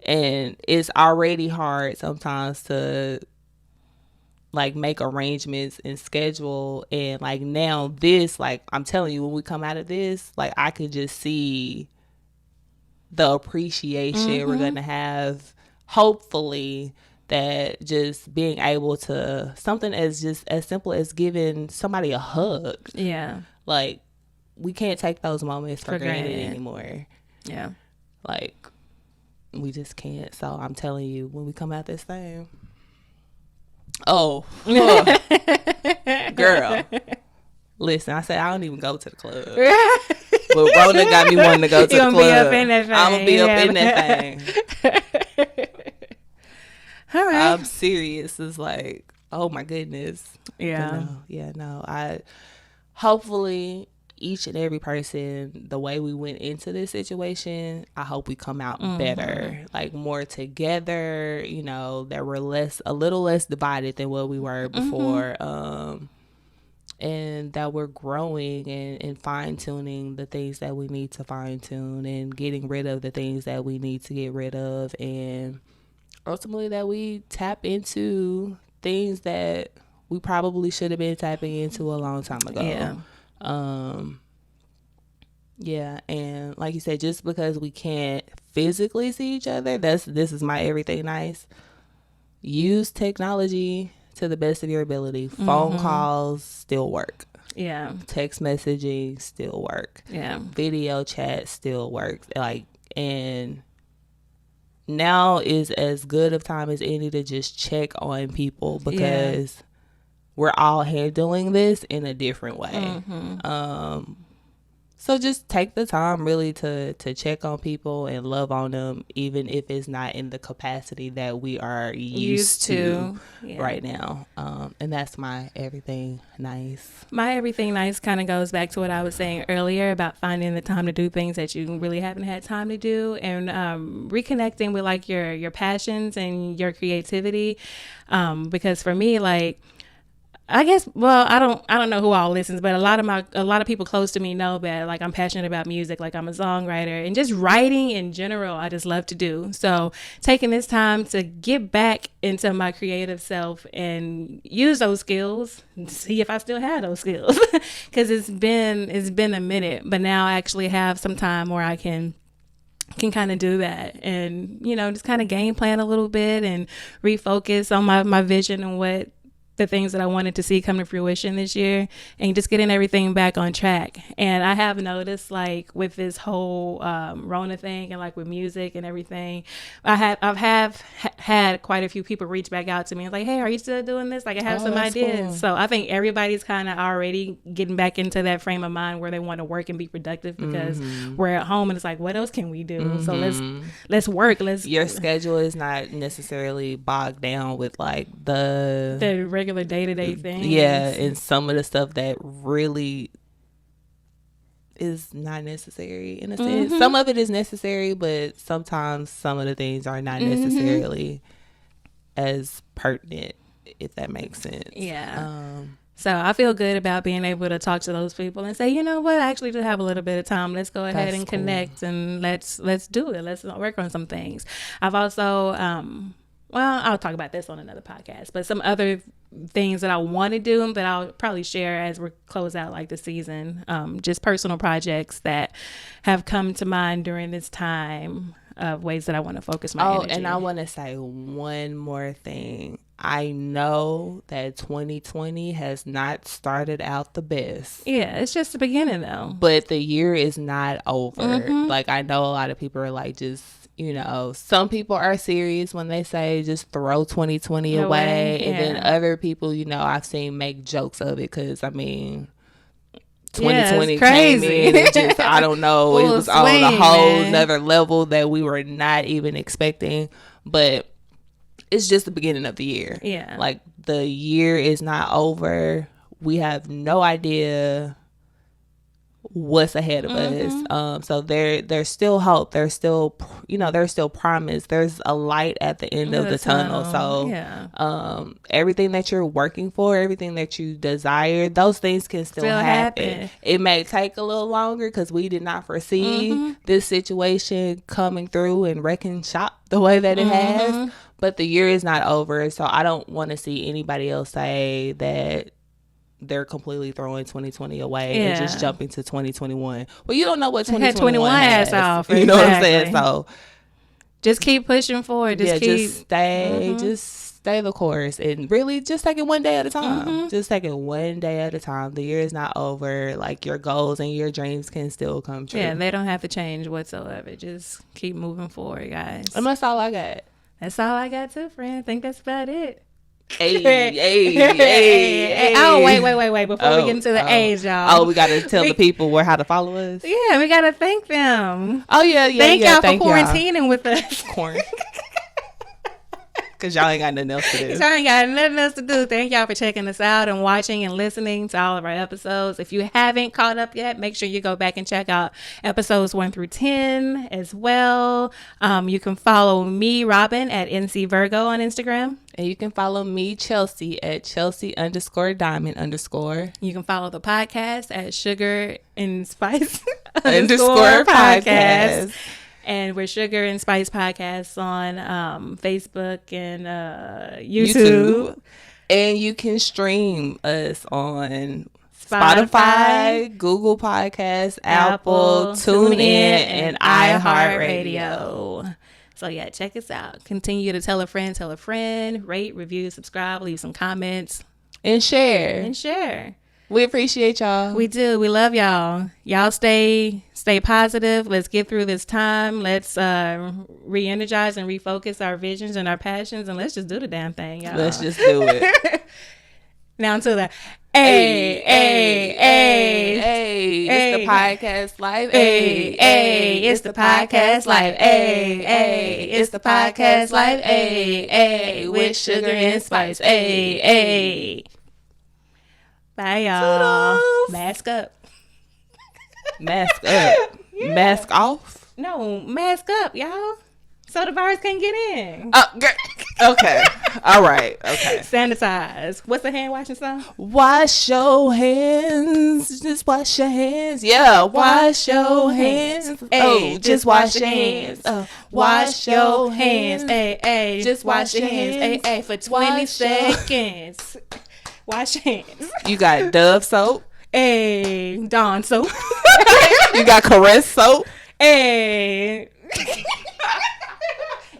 And it's already hard sometimes to like make arrangements and schedule. And like now this, like I'm telling you, when we come out of this, like I can just see the appreciation we're going to have, hopefully, that just being able to, something as just as simple as giving somebody a hug. Yeah. Like, we can't take those moments for granted anymore. Yeah. Like, we just can't. So I'm telling you, when we come out this thing, girl, listen, I said I don't even go to the club. But Rona got me wanting to go to the club. I'm gonna be up in that thing. All right. I'm serious. It's like, oh my goodness. Yeah. I hopefully each and every person, the way we went into this situation, I hope we come out better, like more together, you know, that we're a little less divided than what we were before. And that we're growing and fine-tuning the things that we need to fine-tune, and getting rid of the things that we need to get rid of, and ultimately that we tap into things that we probably should have been tapping into a long time ago. And like you said, just because we can't physically see each other, this is my everything nice. Use technology to the best of your ability. Phone calls still work. Yeah. Text messaging still work. Yeah. Video chat still works. Like, and now is as good of time as any to just check on people because we're all handling this in a different way. So just take the time really to check on people and love on them, even if it's not in the capacity that we are used to right now. And that's my everything nice. My everything nice kind of goes back to what I was saying earlier about finding the time to do things that you really haven't had time to do, and reconnecting with like your passions and your creativity. Because for me, like, I guess, well, I don't know who all listens, but a lot of people close to me know that like I'm passionate about music, like I'm a songwriter, and just writing in general, I just love to do. So taking this time to get back into my creative self and use those skills, and see if I still have those skills, because it's been a minute, but now I actually have some time where I can kind of do that and, you know, just kind of game plan a little bit and refocus on my vision and what the things that I wanted to see come to fruition this year, and just getting everything back on track. And I have noticed, like, with this whole Rona thing and like with music and everything, I've had quite a few people reach back out to me and like, hey, are you still doing this? Like, I have some ideas. Cool. So I think everybody's kind of already getting back into that frame of mind where they want to work and be productive, because we're at home and it's like, what else can we do? So let's work. Your schedule is not necessarily bogged down with like the regular day-to-day things. Yeah, and some of the stuff that really is not necessary in a sense. Some of it is necessary, but sometimes some of the things are not necessarily as pertinent, if that makes sense. Yeah. So I feel good about being able to talk to those people and say, you know what, I actually do have a little bit of time. Let's go ahead and connect, and let's do it. Let's work on some things. I've also well, I'll talk about this on another podcast, but some other things that I want to do that I'll probably share as we close out like the season, just personal projects that have come to mind during this time of ways that I want to focus my energy. And I want to say one more thing. I know that 2020 has not started out the best. Yeah, it's just the beginning though. But the year is not over. Like, I know a lot of people are like, just, you know, some people are serious when they say just throw 2020 away. And then other people, you know, I've seen make jokes of it because, I mean, 2020 came in and just, I don't know, it was on a whole nother level that we were not even expecting. But it's just the beginning of the year. Yeah. Like, the year is not over. We have no idea what's ahead of us. So there's still hope. There's still, you know, there's still promise. There's a light at the end of the tunnel. So everything that you're working for, everything that you desire, those things can still happen. It may take a little longer because we did not foresee this situation coming through and wrecking shop the way that it has. But the year is not over. So I don't want to see anybody else say that they're completely throwing 2020 away and just jumping to 2021. Well, you don't know what 2021 has. Off. You know what I'm saying? So just keep pushing forward. Just stay the course, and really just take it one day at a time. Just take it one day at a time. The year is not over. Like, your goals and your dreams can still come true. Yeah, they don't have to change whatsoever. Just keep moving forward, guys. And that's all I got. That's all I got too, friend. I think that's about it. Hey. Oh, wait. Before we get into the A's, y'all. Oh, we got to tell the people how to follow us. Yeah, we got to thank them. Oh, yeah. Thank y'all for quarantining with us. Because y'all ain't got nothing else to do. Thank y'all for checking us out and watching and listening to all of our episodes. If you haven't caught up yet, make sure you go back and check out episodes 1 through 10 as well. You can follow me, Robin, at NC Virgo on Instagram. And you can follow me, Chelsea, at Chelsea_Diamond_. You can follow the podcast at Sugar and Spice _podcast. And we're Sugar and Spice Podcasts on Facebook and YouTube. And you can stream us on Spotify, Google Podcasts, Apple, TuneIn, and iHeartRadio. So yeah, check us out. Continue to tell a friend, rate, review, subscribe, leave some comments. And share. We appreciate y'all. We do. We love y'all. Y'all stay positive. Let's get through this time. Let's re-energize and refocus our visions and our passions, and let's just do the damn thing, y'all. Let's just do it. Now until that. Hey, it's the podcast life. Hey, it's the podcast life. Hey, it's the podcast life. Hey, with sugar and spice. Hey. Bye, y'all. Toodles. Mask up. Mask up. Yeah. Mask off? No, mask up, y'all. So the virus can't get in. Okay. All right. Okay. Sanitize. What's the hand washing song? Wash your hands. Just wash your hands. Yeah. Wash your hands. Hey, just wash your hands. Wash your hands. Hey, just wash your hands. Hey, for 20 seconds. Wash your hands. You got Dove soap. Hey, Dawn soap. You got Caress soap. Hey.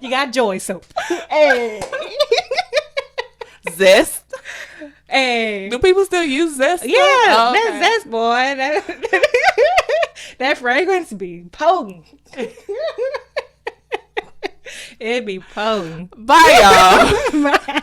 You got Joy soap. Hey. Zest. Hey. Do people still use Zest? Yeah, oh, okay. That's Zest, boy. That fragrance be potent. It be potent. Bye, y'all. Bye.